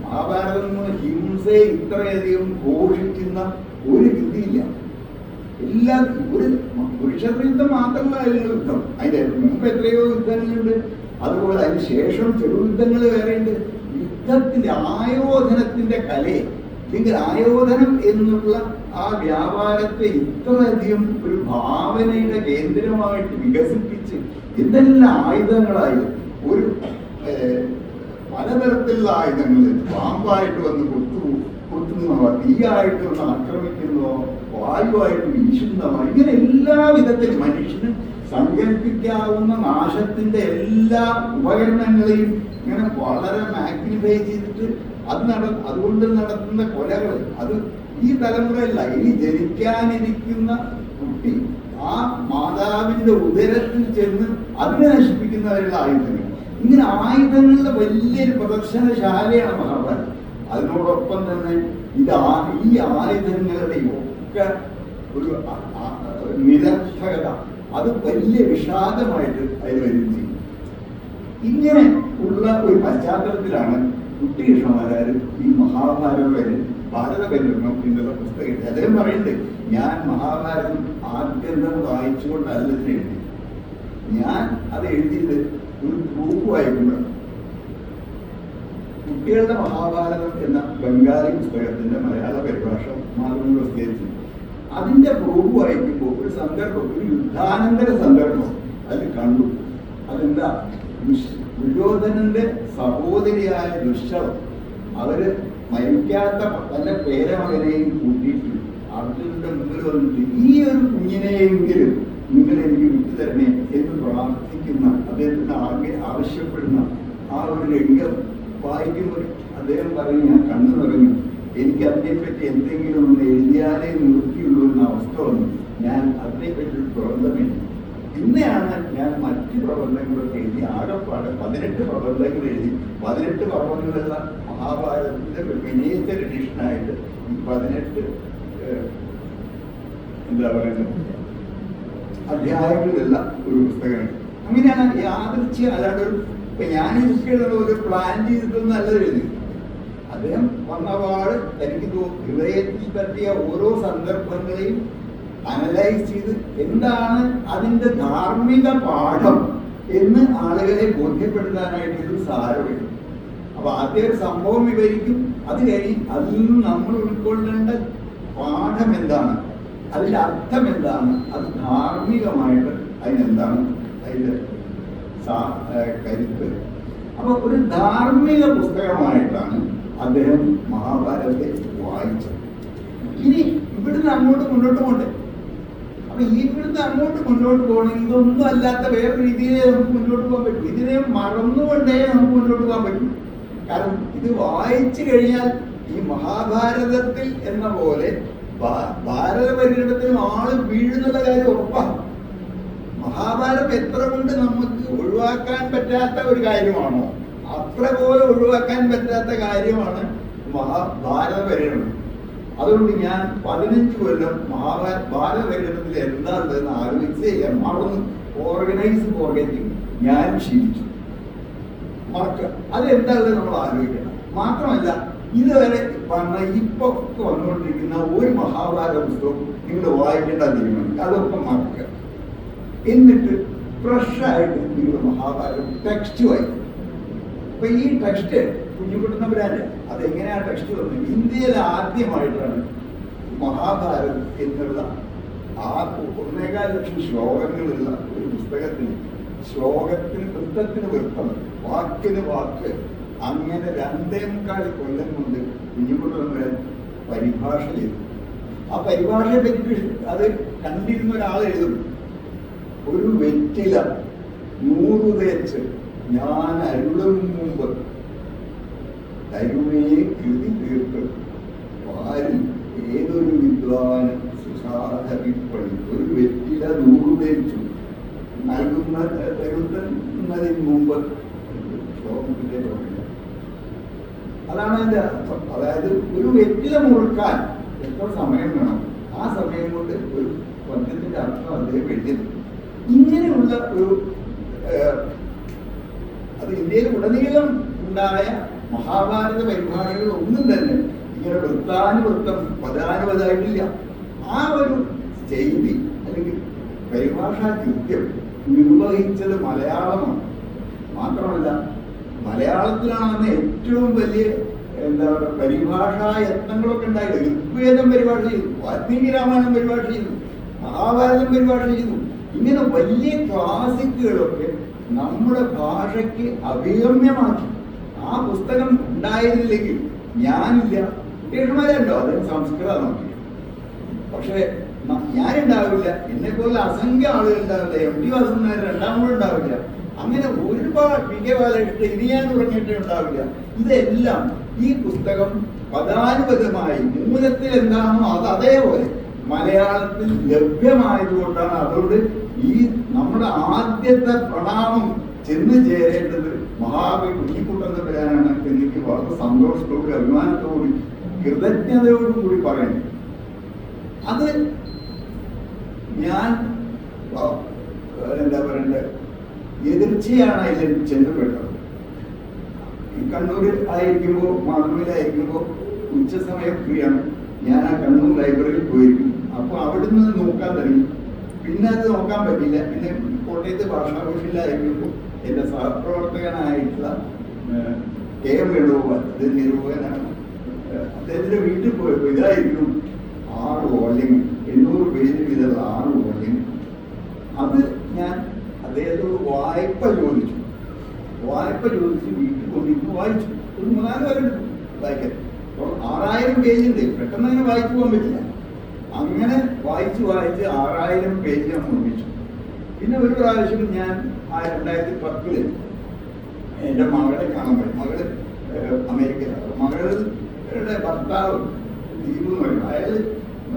മഹാഭാരതം ഹിംസയെ ഇത്രയധികം ഘോഷിക്കുന്ന ഒരു രീതിയില്ല. എല്ലാ ഒരു പുരുഷ യുദ്ധം മാത്രമല്ല യുദ്ധം, അതിന്റെ മുമ്പ് എത്രയോ യുദ്ധങ്ങളുണ്ട്. അതുപോലെ അതിന് ശേഷം ചെറുയുദ്ധങ്ങൾ വേറെയുണ്ട്. യുദ്ധത്തിന്റെ ആയോധനത്തിന്റെ കലയെ, അല്ലെങ്കിൽ ആയോധനം എന്നുള്ള ആ വ്യാപാരത്തെ ഇത്രയധികം ഒരു ഭാവനയുടെ കേന്ദ്രമായിട്ട് വികസിപ്പിച്ച് എന്തെല്ലാം ആയുധങ്ങളായി, ഒരു പലതരത്തിലുള്ള ആയുധങ്ങൾ, പാമ്പായിട്ട് വന്ന് കുത്തുന്നതോ, തീയായിട്ട് വന്ന് ആക്രമിക്കുന്നതോ, വായുവായിട്ട് വീശുന്നതോ, ഇങ്ങനെ എല്ലാ വിധത്തിലും മനുഷ്യന് സങ്കല്പിക്കാവുന്ന നാശത്തിന്റെ എല്ലാ ഉപകരണങ്ങളെയും ഇങ്ങനെ വളരെ മാഗ്നിഫൈ ചെയ്തിട്ട് അതുകൊണ്ട് നടത്തുന്ന കൊലകൾ, അത് ഈ തലമുറയല്ല, ഇനി ജനിക്കാനിരിക്കുന്ന കുട്ടി ആ മാതാവിന്റെ ഉദരത്തിൽ ചെന്ന് അതിനെ നശിപ്പിക്കുന്നവരുള്ള ആയുധങ്ങൾ. ഇങ്ങനെ ആയുധങ്ങളുടെ വലിയൊരു പ്രദർശനശാലയാണ് മഹാഭാരതം. അതിനോടൊപ്പം തന്നെ ഈ ആയുധങ്ങളുടെ ഒക്കെ ഒരു നിരർത്ഥകത, അത് വലിയ വിഷാദമായിട്ട് അതിൽ വരും ചെയ്യും. ഇങ്ങനെ ഉള്ള ഒരു പശ്ചാത്തലത്തിലാണ് കുട്ടികൃഷ്ണമാരാർ ഈ ഭാരതപര്യടനം എന്നുള്ള പുസ്തകം എഴുതി. അദ്ദേഹം പറയുന്നുണ്ട്, ഞാൻ മഹാഭാരതം ആദ്യന്തം വായിച്ചുകൊണ്ടല്ല എഴുതി, ഞാൻ അത് എഴുതിയത് ഒരു ഗ്രൂപ്പ് വായിക്കുമ്പോഴാണ്. കുട്ടികളുടെ മഹാഭാരതം എന്ന ബംഗാളി പുസ്തകത്തിന്റെ മലയാള പരിഭാഷ മാതൃഭൂമി പ്രസിദ്ധീകരിച്ചു. അതിന്റെ പ്രൂഫ് വായിക്കുമ്പോൾ ഒരു സന്ദർഭം, ഒരു യുദ്ധാനന്തര സന്ദർഭം അതിൽ കണ്ടു. അതെന്താ, ദുര്യോധനന്റെ സഹോദരിയായ ദുശ്ശളം അവര് മരിക്കാത്ത തന്റെ പേരമകനെയും കൂട്ടിയിട്ട് അർജുനന്റെ മുമ്പിൽ വന്നിട്ട് ഈ ഒരു കുഞ്ഞിനെയെങ്കിലും നിങ്ങൾ എനിക്ക് വിട്ടുതരണേ എന്ന് പ്രാർത്ഥിക്കുന്ന, അദ്ദേഹത്തിന് ആവശ്യപ്പെടുന്ന ആ ഒരു രംഗം വായിക്കുമ്പോൾ അദ്ദേഹം പറയും, ഞാൻ കണ്ണു നിറഞ്ഞു, എനിക്ക് അതിനെപ്പറ്റി എന്തെങ്കിലും ഒന്ന് എഴുതിയാലേ നിവൃത്തിയുള്ളൂ എന്ന അവസ്ഥ വന്നു. ഞാൻ അതിനെപ്പറ്റി ഒരു പ്രബന്ധം എഴുതി. പിന്നെയാണ് ഞാൻ മറ്റ് പ്രബന്ധങ്ങളൊക്കെ എഴുതി. ആകെപ്പാട് 18 പ്രബന്ധങ്ങൾ എഴുതി. 18 പ്രബന്ധങ്ങളുള്ള മഹാഭാരതത്തിന്റെ മിനിയേച്ചർ എഡിഷനായിട്ട് ഈ 18 എന്താ പറയുന്നത് അധ്യായങ്ങളിലുള്ള ഒരു പുസ്തകമാണ്. അങ്ങനെയാണ് യാദൃച്ഛികം. അല്ലാണ്ട് ഇപ്പൊ ഞാൻ ബുക്ക് എഴുതുന്ന ഒരു പ്ലാൻ ചെയ്തിട്ടൊന്നും അല്ല എഴുതി. അദ്ദേഹം വന്നപാട് എനിക്ക് ഹൃദയത്തിൽ പറ്റിയ ഓരോ സന്ദർഭങ്ങളെയും അനലൈസ് ചെയ്ത് എന്താണ് അതിന്റെ ധാർമ്മിക പാഠം എന്ന് ആളുകളെ ബോധ്യപ്പെടുത്താനായിട്ട് ഒരു സാരമില്ല. അപ്പൊ ആദ്യ ഒരു സംഭവം വിവരിക്കും, അത് കഴിഞ്ഞ് അതിൽ നിന്ന് നമ്മൾ ഉൾക്കൊള്ളേണ്ട പാഠം എന്താണ്, അതിന്റെ അർത്ഥം എന്താണ്, അത് ധാർമ്മികമായിട്ട് അതിനെന്താണ് അതിന്റെ കരുത്ത്. അപ്പൊ ഒരു ധാർമ്മിക പുസ്തകമായിട്ടാണ് അദ്ദേഹം മഹാഭാരതത്തെ വായിച്ചത്. ഇനി ഇവിടുന്ന് അങ്ങോട്ട് മുന്നോട്ട് പോകണ്ടേ? അപ്പൊ ഇവിടുന്ന് അങ്ങോട്ട് മുന്നോട്ട് പോകണമെങ്കിൽ ഇതൊന്നും അല്ലാത്ത വേറെ രീതിയിലേ നമുക്ക് മുന്നോട്ട് പോകാൻ പറ്റും. ഇതിനെ മറന്നുകൊണ്ടേ നമുക്ക് മുന്നോട്ട് പോകാൻ പറ്റും. കാരണം ഇത് വായിച്ചു കഴിഞ്ഞാൽ ഈ മഹാഭാരതത്തിൽ എന്ന പോലെ ഭാരത പര്യടനത്തിൽ ആള് വീഴുന്നുള്ള കാര്യം ഉറപ്പാണ്. മഹാഭാരതം എത്ര കൊണ്ട് നമുക്ക് ഒഴിവാക്കാൻ പറ്റാത്ത ഒരു കാര്യമാണോ അത്ര പോലെ ഒഴിവാക്കാൻ പറ്റാത്ത കാര്യമാണ് ഭാരത പര്യടനം. അതുകൊണ്ട് ഞാൻ 15 കൊല്ലം ഭാരത പര്യടനത്തിൽ എന്താണെന്ന് ആലോചിച്ച് മറന്ന് ഓർഗനൈസ് ഫോർഗറ്റിംഗ് ഞാൻ ശീലിച്ചു. മറക്കുക, അതെന്താണെന്ന് നമ്മൾ ആലോചിക്കണം. മാത്രമല്ല ഇതുവരെ ഇപ്പൊ വന്നുകൊണ്ടിരിക്കുന്ന ഒരു മഹാഭാരത പുസ്തകം നിങ്ങൾ വായിക്കേണ്ട തീരുമാനിക്കുക, അതൊക്കെ മറക്കുക. എന്നിട്ട് ഫ്രഷായിട്ട് നിങ്ങൾ മഹാഭാരതം ടെക്സ്റ്റ് വായിക്കും. അപ്പൊ ഈ ടെക്സ്റ്റ് കുഞ്ഞുകുട്ടുന്നവരാണ്. അതെങ്ങനെയാണ് ടെക്സ്റ്റ് വന്നത്? ഇന്ത്യയിൽ ആദ്യമായിട്ടാണ് മഹാഭാരതം എന്നുള്ള 1.25 ലക്ഷം ശ്ലോകങ്ങളുള്ള ഒരു പുസ്തകത്തിന് ശ്ലോകത്തിന് വൃത്തത്തിന് വൃത്തം, വാക്കിന് വാക്ക്, അങ്ങനെ 2.25 കൊല്ലം കൊണ്ട് കുഞ്ഞുകുട്ടുന്നവരാൻ പരിഭാഷ ചെയ്തു. ആ പരിഭാഷയെ പറ്റി അത് കണ്ടിരുന്ന ഒരാൾ എഴുതും, ഒരു വെറ്റില 100 തേച്ച് ഞാൻ അരുളും മുമ്പ് തരുമേ കൃതി തീർത്ത് വാരി ഏതൊരു വിദ്വാന് സുസാധവിപ്പണി. ഒരു വെറ്റില 100 തേച്ചു തരുന്നതിന് മുമ്പ് ശ്ലോകത്തിന്റെ തോന്നില്ല. അതാണ് അതിന്റെ അർത്ഥം. അതായത് ഒരു വെറ്റില മുറുക്കാൻ എത്ര സമയം വേണം, ആ സമയം കൊണ്ട് ഒരു പദ്യത്തിന്റെ അർത്ഥം അദ്ദേഹം എഴുതിയത്. ഇങ്ങനെയുള്ള ഒരു അത് ഇന്ത്യയിൽ ഉടനീളം ഉണ്ടായ മഹാഭാരത പരിഭാഷകൾ ഒന്നും തന്നെ ഇങ്ങനെ വൃത്താനുവൃത്തം പദാനുപദമായിട്ടില്ല. ആ ഒരു ചെയ്തി അല്ലെങ്കിൽ പരിഭാഷാ കൃത്യം നിർവഹിച്ചത് മലയാളമാണ്. മാത്രമല്ല മലയാളത്തിലാണ് ഏറ്റവും വലിയ എന്താ പറയുക പരിഭാഷാ യത്നങ്ങളൊക്കെ ഉണ്ടായത്. ഋഗ്വേദം പരിഭാഷ ചെയ്തു, വാൽമീകി രാമായണം പരിഭാഷ ചെയ്തു, മഹാഭാരതം പരിഭാഷ ചെയ്തു. ഇങ്ങനെ വലിയ ക്ലാസിക്കുകളൊക്കെ നമ്മുടെ ഭാഷയ്ക്ക് അഭിഗമ്യമാക്കി. ആ പുസ്തകം ഉണ്ടായിരുന്നില്ലെങ്കിൽ ഞാനില്ല, കേട്ടുമാരുണ്ടോ അദ്ദേഹം സംസ്കൃതം നോക്കി, പക്ഷെ ഞാനുണ്ടാവില്ല, എന്നെ പോലെ അസംഖ്യ ആളുകൾ ഉണ്ടാവില്ല, MT വാസുദേവൻ രണ്ടാമൂടെ ഉണ്ടാവില്ല, അങ്ങനെ ഒരുപാട് PK ബാലകൃഷ്ണൻ ഇനി ഞാൻ തുടങ്ങിയിട്ടേ ഉണ്ടാവില്ല. ഇതെല്ലാം ഈ പുസ്തകം പദാനുപദമായി മൂലത്തിൽ എന്താണോ അത് അതേപോലെ മലയാളത്തിൽ ലഭ്യമായതുകൊണ്ടാണ്. അതുകൊണ്ട് ഈ നമ്മുടെ ആദ്യത്തെ പ്രണാമം ചെന്ന് ചേരേണ്ടത് മഹാകവി കുഞ്ഞിക്കുട്ടൻ തമ്പുരാനാണ് എനിക്ക് വളരെ സന്തോഷത്തോടും അഭിമാനത്തോടും കൃതജ്ഞതയോടും കൂടി പറയുന്നു. അത് ഞാൻ എന്താ പറയണ്ടത് എതിർച്ചയാണ് അതിൽ ചെന്നപ്പെട്ടത്. കണ്ണൂർ ആയിരിക്കുമ്പോൾ മാതൃഭൂമിയിലായിരിക്കുമ്പോൾ ഉച്ച സമയം ഫ്രീയാണ്. ഞാൻ ആ കണ്ണൂർ ലൈബ്രറിയിൽ പോയിരിക്കും. അപ്പോൾ അവിടുന്ന് നോക്കാൻ തുടങ്ങി. പിന്നെ അത് നോക്കാൻ പറ്റില്ല. പിന്നെ കോട്ടയത്ത് ഭാഷാഭൂഷണിലായിരിക്കുമ്പോൾ എൻ്റെ സഹപ്രവർത്തകനായിട്ടുള്ള KM വേണുഗോപാൽ, ഇത് നിരൂപകനാണ്, അദ്ദേഹത്തിൻ്റെ വീട്ടിൽ പോയപ്പോൾ ഇതായിരിക്കും 6 വോള്യം 800 പേജ് വീതമുള്ള 6 വോള്യം. അത് ഞാൻ അദ്ദേഹത്തോട് വായ്പ ചോദിച്ചു വീട്ടിൽ കൊണ്ടിരുന്നു വായിച്ചു. ഒരു 3-4 കൊല്ലം എടുത്തു വായിക്കാൻ. അപ്പോൾ 6000 പേജുണ്ട്, പെട്ടെന്ന് അങ്ങനെ വായിച്ചു പോകാൻ പറ്റില്ല. അങ്ങനെ വായിച്ച് 6000 പേജ് ഞാൻ നിർമ്മിച്ചു. പിന്നെ ഒരു പ്രാവശ്യം ഞാൻ 2010 എൻ്റെ മകളെ കാണാൻ പോയി. മകള് അമേരിക്കയിലാണ്. മകളുടെ ഭർത്താവ് ദീപു എന്ന് പറയും. അയാൾ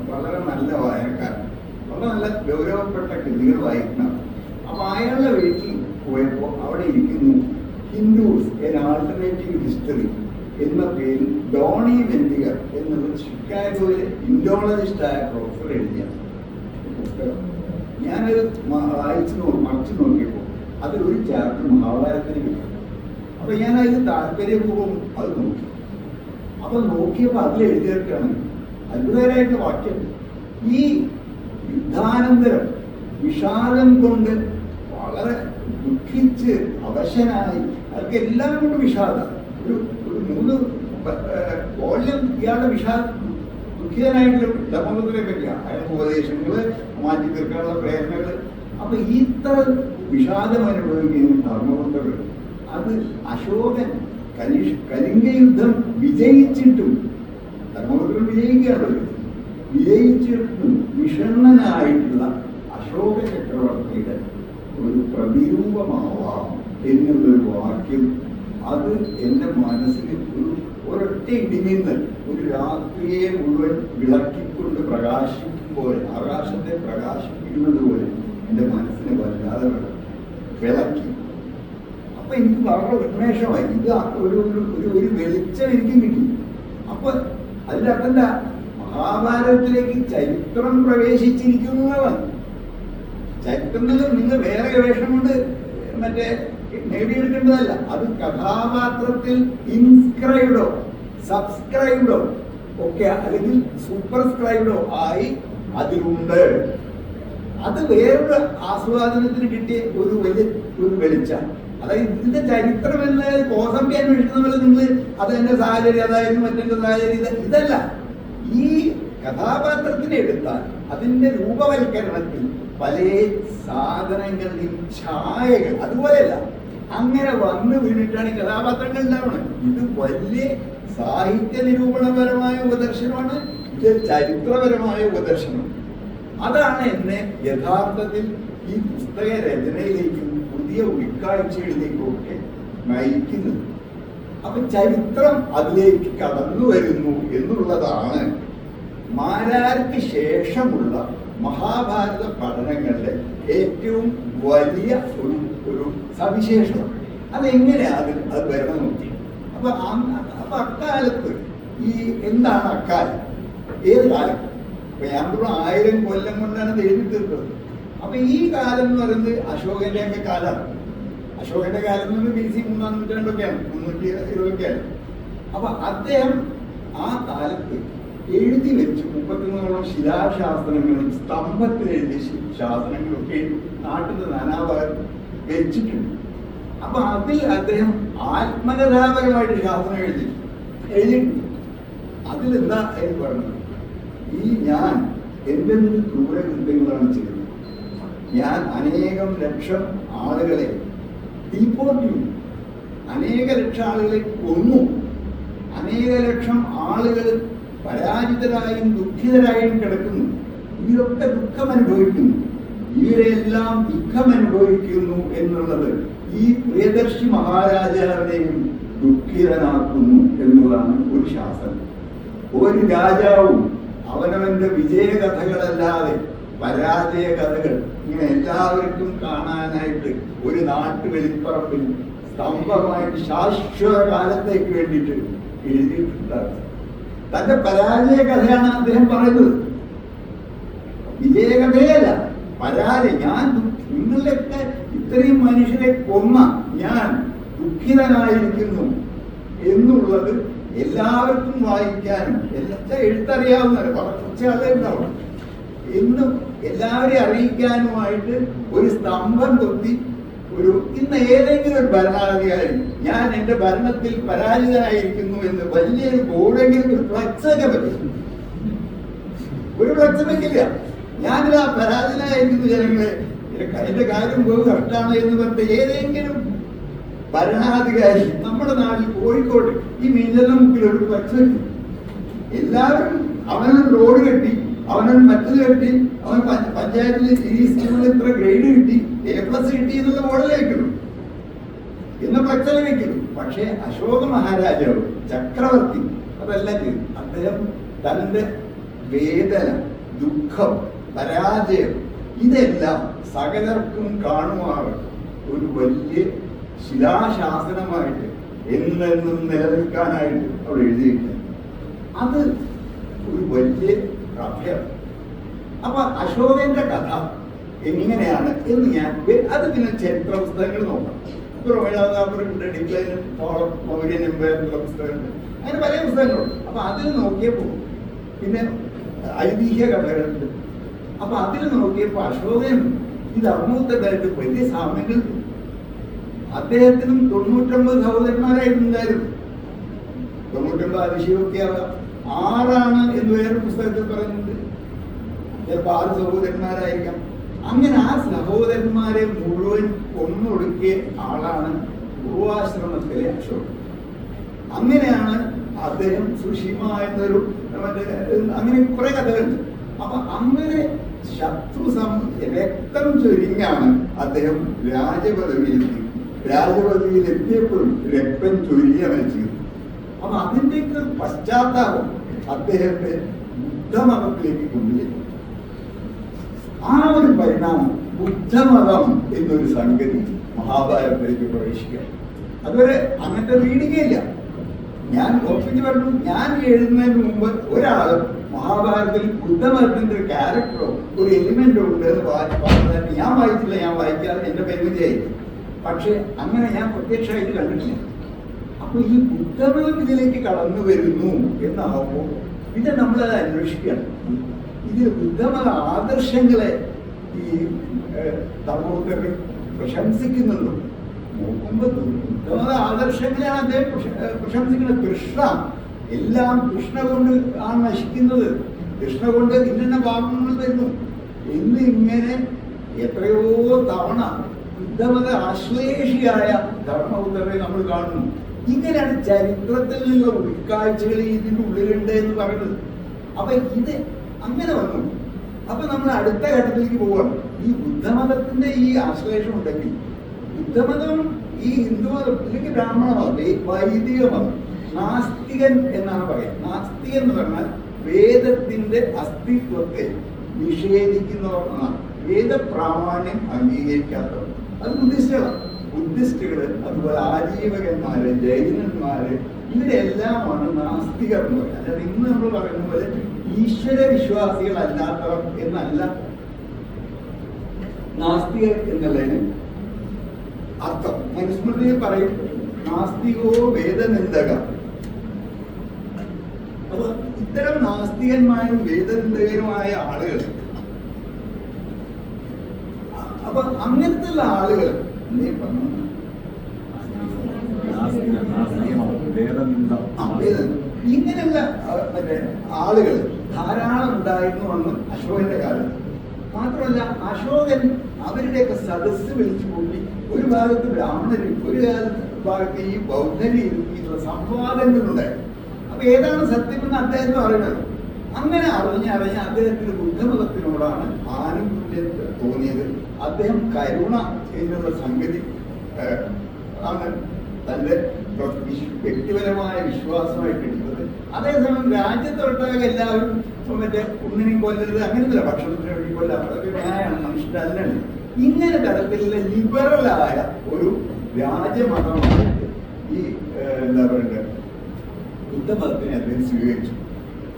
വളരെ നല്ല വായനക്കാരൻ, വളരെ നല്ല ഗൗരവപ്പെട്ട കൃതികൾ വായിക്കണം. അപ്പൊ അയാളുടെ വീട്ടിൽ പോയപ്പോൾ അവിടെ ഇരിക്കുന്നു ഹിന്ദുസ് എൻ ആൾട്ടർനേറ്റീവ് ഹിസ്റ്ററി എന്ന പേരിൽ ഡോണി വെന്റിഗർ എന്നുള്ള ഷിക്കാഗോയിലെ ഇൻഡോളജിസ്റ്റായ പ്രൊഫസർ എഴുതിയ പുസ്തകം. ഞാനത് മറിച്ച് നോക്കിയപ്പോൾ അതിലൊരു ചാപ്റ്റർ മഹാഭാരതത്തിന് കിട്ടും. അപ്പൊ ഞാൻ അതിന് താല്പര്യപൂർവ്വം അത് നോക്കി. അപ്പൊ നോക്കിയപ്പോൾ അതിൽ എഴുതിയേക്കാണ് അത്ഭുതകരമായിട്ട് വാക്യം. ഈ യുദ്ധാനന്തരം വിഷാദം കൊണ്ട് വളരെ ദുഃഖിച്ച് അവശനായി, അതൊക്കെ എല്ലാം കൊണ്ട് വിഷാദം. ഒരു 3 വോള്യം ഇയാളുടെ ദുഃഖിതനായിട്ടുള്ള ധർമ്മപുത്രനെ പറ്റിയാണ്. അയാൾക്ക് ഉപദേശങ്ങള് മാറ്റി തീർക്കാനുള്ള പ്രേരണകള്. അപ്പൊ ഇത്ര വിഷാദം അനുഭവിക്കുന്ന ധർമ്മപുത്രകൾ, അത് അശോകൻ കലിംഗ യുദ്ധം വിജയിച്ചിട്ടും ധർമ്മപുത്രൻ വിജയിച്ചിട്ടും വിഷണ്ണനായിട്ടുള്ള അശോക ചക്രവർത്തിയുടെ ഒരു പ്രതിരൂപമാവാം എന്നുള്ളൊരു വാക്യം, അത് എൻ്റെ മനസ്സിൽ ഒരൊറ്റ ഇടിമിന്നൽ, ഒരു രാത്രിയെ മുഴുവൻ വിളക്കിക്കൊണ്ട് പ്രകാശിക്കുമ്പോൾ, ആകാശത്തെ പ്രകാശിപ്പിക്കുന്നത് പോലെ എൻ്റെ മനസ്സിനെ വല്ലാതെ വിളക്കി. അപ്പൊ എനിക്ക് വളരെ ഉന്മേഷമായി. ഇത് ഒരു വെളിച്ചം എനിക്ക് കിട്ടി. അപ്പൊ അതിൻ്റെ അർത്ഥം എന്താ? മഹാഭാരതത്തിലേക്ക് ചരിത്രം പ്രവേശിച്ചിരിക്കുന്നതാണ്. ചരിത്രത്തിൽ നിങ്ങൾ വേറെ ഗവേഷണം കൊണ്ട് മറ്റേ നേടിയെടുക്കേണ്ടതല്ല. അത് കഥാപാത്രത്തിൽ ഇൻസ്ക്രൈബ്ഡോ സബ്സ്ക്രൈബ്ഡോ ഒക്കെ അല്ലെങ്കിൽ സൂപ്പർസ്ക്രൈബ്ഡോ ആയി അതിലുണ്ട്. അത് വേറൊരു ആസ്വാദനത്തിന് കിട്ടിയ ഒരു വെളിച്ചം. അതായത് ഇതിന്റെ ചരിത്രം എന്ന് കോസമ്പി അന്വേഷിക്കുന്ന പോലെ നിങ്ങൾ അതെന്റെ സാഹചര്യം അതായിരുന്നു, മറ്റെന്റെ സാഹചര്യം ഇതല്ല. ഈ കഥാപാത്രത്തിനെ എടുത്താൽ അതിന്റെ രൂപവൽക്കരണത്തിൽ പല സാധനങ്ങളുടെയും ഛായകൾ അതുപോലെയല്ല, അങ്ങനെ വന്നു വീണിട്ടാണ് ഈ കഥാപാത്രങ്ങൾ ഉണ്ടാവുന്നത്. ഇത് വലിയ സാഹിത്യ നിരൂപണപരമായ ഉപദർശനമാണ്, ഇത് ചരിത്രപരമായ ഉപദർശനം. അതാണ് എന്നെ യഥാർത്ഥത്തിൽ ഈ പുസ്തക രചനയിലേക്കും പുതിയ ഉൾക്കാഴ്ചകളിലേക്കും ഒക്കെ നയിക്കുന്നത്. അപ്പൊ ചരിത്രം അതിലേക്ക് കടന്നു വരുന്നു എന്നുള്ളതാണ് മാരാർക്ക് ശേഷമുള്ള മഹാഭാരത പഠനങ്ങളുടെ ഏറ്റവും വലിയ ഒരു സവിശേഷത. അതെങ്ങനെയാ അത് വരണം നോക്കി. അപ്പൊ അക്കാലത്ത് ഈ എന്താണ് അക്കാലം, ഏത് കാലം? അപ്പൊ ഞാൻ 1000 കൊല്ലം കൊണ്ടാണ് ഇത് എഴുതി തീർത്തത്. അപ്പൊ ഈ കാലം എന്ന് പറയുന്നത് അശോകന്റെ ഒക്കെ കാലമാണ്. അശോകന്റെ കാലം എന്ന് പറയുന്നത് BC 3-ാം നൂറ്റാണ്ടൊക്കെയാണ്, 320-ാണ്. അപ്പൊ അദ്ദേഹം ആ കാലത്ത് എഴുതി വെച്ച് 33ഓളം ശിലാശാസനങ്ങളും സ്തംഭത്തിൽ എഴുതിയ ശാസനങ്ങളൊക്കെ നാട്ടിന്റെ നാനാഭാഗത്ത് വെച്ചിട്ടുണ്ട്. അപ്പൊ അതിൽ അദ്ദേഹം ആത്മകഥാപരമായിട്ട് ശാസനം എഴുതിയിട്ടുണ്ട്. അതിലെന്താ എന്ന് പറഞ്ഞത്, ഞാൻ എന്തെങ്കിലും ക്രൂരകൃത്യങ്ങളാണ് ചെയ്തത്. ഞാൻ അനേകം ലക്ഷം ആളുകളെ ഡീപ്പോർട്ട് ചെയ്തു, അനേക ലക്ഷം ആളുകളെ കൊന്നു, അനേക ലക്ഷം ആളുകൾ പരാജിതരായും ദുഃഖിതരായും കിടക്കുന്നു. ഇവരൊക്കെ ദുഃഖം അനുഭവിക്കുന്നു. ഇവരെല്ലാം ദുഃഖം അനുഭവിക്കുന്നു എന്നുള്ളത് ഈ പ്രിയദർശി മഹാരാജാവിനെയും ദുഃഖിതനാക്കുന്നു എന്നുള്ളതാണ് ഒരു ശാസനം. ഒരു രാജാവും അവനവന്റെ വിജയകഥകളല്ലാതെ പരാജയ കഥകൾ ഇങ്ങനെ എല്ലാവർക്കും കാണാനായിട്ട് ഒരു നാട്ടുവെളിപ്പറപ്പിൽ സ്തംഭമായിട്ട് ശാശ്വത കാലത്തേക്ക് വേണ്ടിയിട്ട് എഴുതിയിട്ടുണ്ടാകും. തന്റെ പരാജയ കഥയാണ് അദ്ദേഹം പറയുന്നത്, വിജയകഥയല്ല, പരാജയം. ഞാൻ നിങ്ങളിലൊക്കെ ഇത്രയും മനുഷ്യരെ കൊന്ന ഞാൻ ദുഃഖിതനായിരിക്കുന്നു എന്നുള്ളത് എല്ലാവർക്കും വായിക്കാനും എല്ലാ എഴുത്തറിയാവുന്നവരെ കുറച്ച് ആളുണ്ടാവും എന്നും എല്ലാവരെയും അറിയിക്കാനുമായിട്ട് ഒരു സ്തംഭം കൊത്തി ഇന്ന് ഏതെങ്കിലും ഒരു ഭരണാധികാരി ഞാൻ എന്റെ ഭരണത്തിൽ പരാജിതനായിരിക്കുന്നു എന്ന് വലിയൊരു ബോർഡെങ്കിലും ഒരു ഫ്ലക്സ് ഒക്കെ പറ്റും. ഒരു ഫ്ലക്സ് വെക്കില്ല. ഞാനിതാ പരാജിതനായിരിക്കുന്നു, ജനങ്ങളെ എന്റെ കാര്യം പോകും കറക്റ്റാണ് എന്ന് പറഞ്ഞ ഏതെങ്കിലും ഭരണാധികാരി നമ്മുടെ നാട്ടിൽ കോഴിക്കോട് ഈ മീനലിന്റെ മുക്കിൽ ഒരു ഫ്ലക്സ് വെക്കും. എല്ലാവരും അവനൊരു റോഡ് കെട്ടി, അവനൊരു മറ്റത് കെട്ടി, അവൻ പഞ്ചായത്തിൽ ഈ സ്കൂളിൽ ഇത്ര ഗ്രേഡ് കിട്ടി, A+ കിട്ടി എന്നുള്ള മോഡലേ വെക്കുന്നു, എന്ന ഫ്ലക്സിലെ വെക്കുന്നു. പക്ഷേ അശോക മഹാരാജാവ് ചക്രവർത്തി അതല്ല ചെയ്തു. അദ്ദേഹം തന്റെ വേദന, ദുഃഖം, പരാജയം ഇതെല്ലാം സകലർക്കും കാണുമാറ് ഒരു വലിയ ശിലാശാസനമായിട്ട് എന്നെന്നും നിലനിൽക്കാനായിട്ട് അവിടെ എഴുതിയിരിക്കുക. അത് ഒരു വലിയ കഥയാണ്. അപ്പൊ അശോകന്റെ കഥ എങ്ങനെയാണ് എന്ന് ഞാൻ അത് പിന്നെ ചരിത്ര പുസ്തകങ്ങൾ നോക്കാം. മൗര്യൻ എംപയർ എന്നുള്ള പുസ്തകമുണ്ട്, അങ്ങനെ പല പുസ്തകങ്ങളുണ്ട്. അപ്പൊ അതിൽ നോക്കിയപ്പോ പിന്നെ ഐതിഹ്യ കഥകളുണ്ട്. അപ്പൊ അതിൽ നോക്കിയപ്പോ അശോകൻ ഈ ധർമ്മപുത്രനായിട്ട് വലിയ സാമ്യങ്ങൾ. അദ്ദേഹത്തിനും 99 സഹോദരന്മാരായിട്ടുണ്ടായിരുന്നു. 99 അതിശയൊക്കെ ആവാം. 6 എന്ന് വേറൊരു പുസ്തകത്തിൽ പറയുന്നുണ്ട്. ചിലപ്പോൾ 6 സഹോദരന്മാരായിരിക്കാം. അങ്ങനെ ആ സഹോദരന്മാരെ മുഴുവൻ കൊന്നൊടുക്കിയ ആളാണ് പൂർവാശ്രമത്തിലെ അശോകൻ. അങ്ങനെയാണ് അദ്ദേഹം സുഷിമ എന്നൊരു അങ്ങനെ കുറെ കഥകളുണ്ട്. അപ്പൊ അങ്ങനെ രക്തം ചൊരിഞ്ഞാണ് അദ്ദേഹം രാജപദവിയിലെത്തിയപ്പോഴും രക്തം ചൊരിയാണ് ചെയ്തത്. അപ്പൊ അതിൻ്റെയൊക്കെ പശ്ചാത്താപം അദ്ദേഹത്തെ ബുദ്ധമതത്തിലേക്ക് കൊണ്ടുചെന്നു. ആ ഒരു പരിണാമം ബുദ്ധമതം എന്നൊരു സംഗതി മഹാഭാരതത്തിലേക്ക് പ്രവേശിക്കുക. അതുവരെ അങ്ങനത്തെ റീഡിങ്ങയില്ല. ഞാൻ ഓർപ്പിച്ച് പറഞ്ഞു, ഞാൻ എഴുതുന്നതിന് മുമ്പ് ഒരാൾ മഹാഭാരതത്തിൽ ബുദ്ധമതത്തിന്റെ ഒരു ക്യാരക്ടറോ ഒരു എലിമെന്റോ ഉണ്ട് എന്ന് പറഞ്ഞിട്ട് ഞാൻ വായിച്ചില്ല, ഞാൻ വായിക്കാതെ എന്റെ പരിമിതിയായിരിക്കും. പക്ഷെ അങ്ങനെ ഞാൻ പ്രത്യക്ഷമായിട്ട് കണ്ടിട്ടില്ല. അപ്പൊ ഈ ബുദ്ധമതം ഇതിലേക്ക് കടന്നു വരുന്നു എന്നാവുമ്പോൾ പിന്നെ നമ്മളത് അന്വേഷിക്കണം. ഇതിൽ ബുദ്ധമത ആദർശങ്ങളെ ഈ ധർമ്മപുത്രർ പ്രശംസിക്കുന്നുണ്ടോ നോക്കുമ്പോ ബുദ്ധമത ആദർശങ്ങളെയാണ് അദ്ദേഹം പ്രശംസിക്കുന്നത്. കൃഷ്ണ എല്ലാം കൃഷ്ണ കൊണ്ട് ആണ് നശിക്കുന്നത്, കൃഷ്ണ കൊണ്ട് ഇന്ന ഭാഗങ്ങൾ തരുന്നു എന്നിങ്ങനെ എത്രയോ തവണ ബുദ്ധമത ആശ്ലേഷിയായ ധർമ്മപുത്രരെ നമ്മൾ കാണുന്നു. ഇങ്ങനെയാണ് ചരിത്രത്തിൽ നിന്നുള്ള ഉൾക്കാഴ്ചകൾ ഇതിൻ്റെ ഉള്ളിലുണ്ട് എന്ന് പറയുന്നത്. അപ്പൊ ഇത് അങ്ങനെ വന്നു. അപ്പൊ നമ്മൾ അടുത്ത ഘട്ടത്തിലേക്ക് പോവാണ്. ഈ ബുദ്ധമതത്തിന്റെ ഈ ആശ്ലേഷം ഉണ്ടെങ്കിൽ ബുദ്ധമതം ഈ ഹിന്ദുമതം അല്ലെങ്കിൽ ബ്രാഹ്മണ മതം, വൈദിക മതം, നാസ്തികൻ എന്നാണ് പറയാം. നാസ്തികൻ എന്ന് പറഞ്ഞാൽ വേദത്തിന്റെ അസ്തിത്വത്തെ നിഷേധിക്കുന്നവർക്കാണ്, വേദപ്രാമാണ്യം അംഗീകരിക്കാത്തവർ. അത് ബുദ്ധിസ്റ്റുകളാണ്. ബുദ്ധിസ്റ്റുകള് അതുപോലെ ആജീവകന്മാര്, ജൈനന്മാര്, ഇവരെല്ലാമാണ് നാസ്തികർ എന്ന് പറയുന്നത്. അല്ലാതെ ഇന്ന് നമ്മൾ പറയുന്ന പോലെ ഈശ്വര വിശ്വാസികളല്ലാത്തവർ എന്നല്ല നാസ്തികർ എന്നുള്ളതിന് അർത്ഥം. മനുസ്മൃതിയിൽ പറയും നാസ്തികോ വേദനിന്ദക. അപ്പൊ ഇത്തരം നാസ്തികന്മാരും വേദനിന്ദകരുമായ ആളുകൾ, അപ്പൊ അങ്ങനത്തെ ആളുകൾ എന്തേ പറഞ്ഞു ഇങ്ങനെയുള്ള മറ്റേ ആളുകൾ ധാരാളം ഉണ്ടായിരുന്നു എന്ന് അശോകന്റെ കാലത്ത്. മാത്രമല്ല അശോകൻ അവരുടെയൊക്കെ സദസ്സ് വിളിച്ചു കൂട്ടി ഒരു ഭാഗത്ത് ബ്രാഹ്മണരും ഒരു ഭാഗത്ത് ഈ ബൗദ്ധരും ഇരുത്തിയിട്ടുള്ള സംവാദങ്ങളുണ്ടായിരുന്നു. അപ്പൊ ഏതാണ് സത്യമെന്ന് അദ്ദേഹത്തിന് അറിയണത്. അങ്ങനെ അറിഞ്ഞ് അദ്ദേഹത്തിന് ബുദ്ധമതത്തിനോടാണ് ആനുകൂല്യം തോന്നിയത്. അദ്ദേഹം കരുണ എന്നുള്ള സംഗതി ആണ് തന്റെ വ്യക്തിപരമായ വിശ്വാസമായിട്ട് എടുത്തത്. അതേസമയം രാജ്യത്തൊട്ടാകെ എല്ലാവരും മറ്റേ ഉണ്ണിനെയും കൊല്ലരുത് അങ്ങനത്തെ ഭക്ഷണത്തിന് വേണ്ടി കൊല്ലാം, അതൊക്കെ ന്യായമാണ്, മനുഷ്യരല്ലാണ്. ഇങ്ങനെ തരത്തിലുള്ള ലിബറലായ ഒരു രാജമതമായിട്ട് ഈ എന്താ പറയുക ബുദ്ധമതത്തിനെ അദ്ദേഹം സ്വീകരിച്ചു.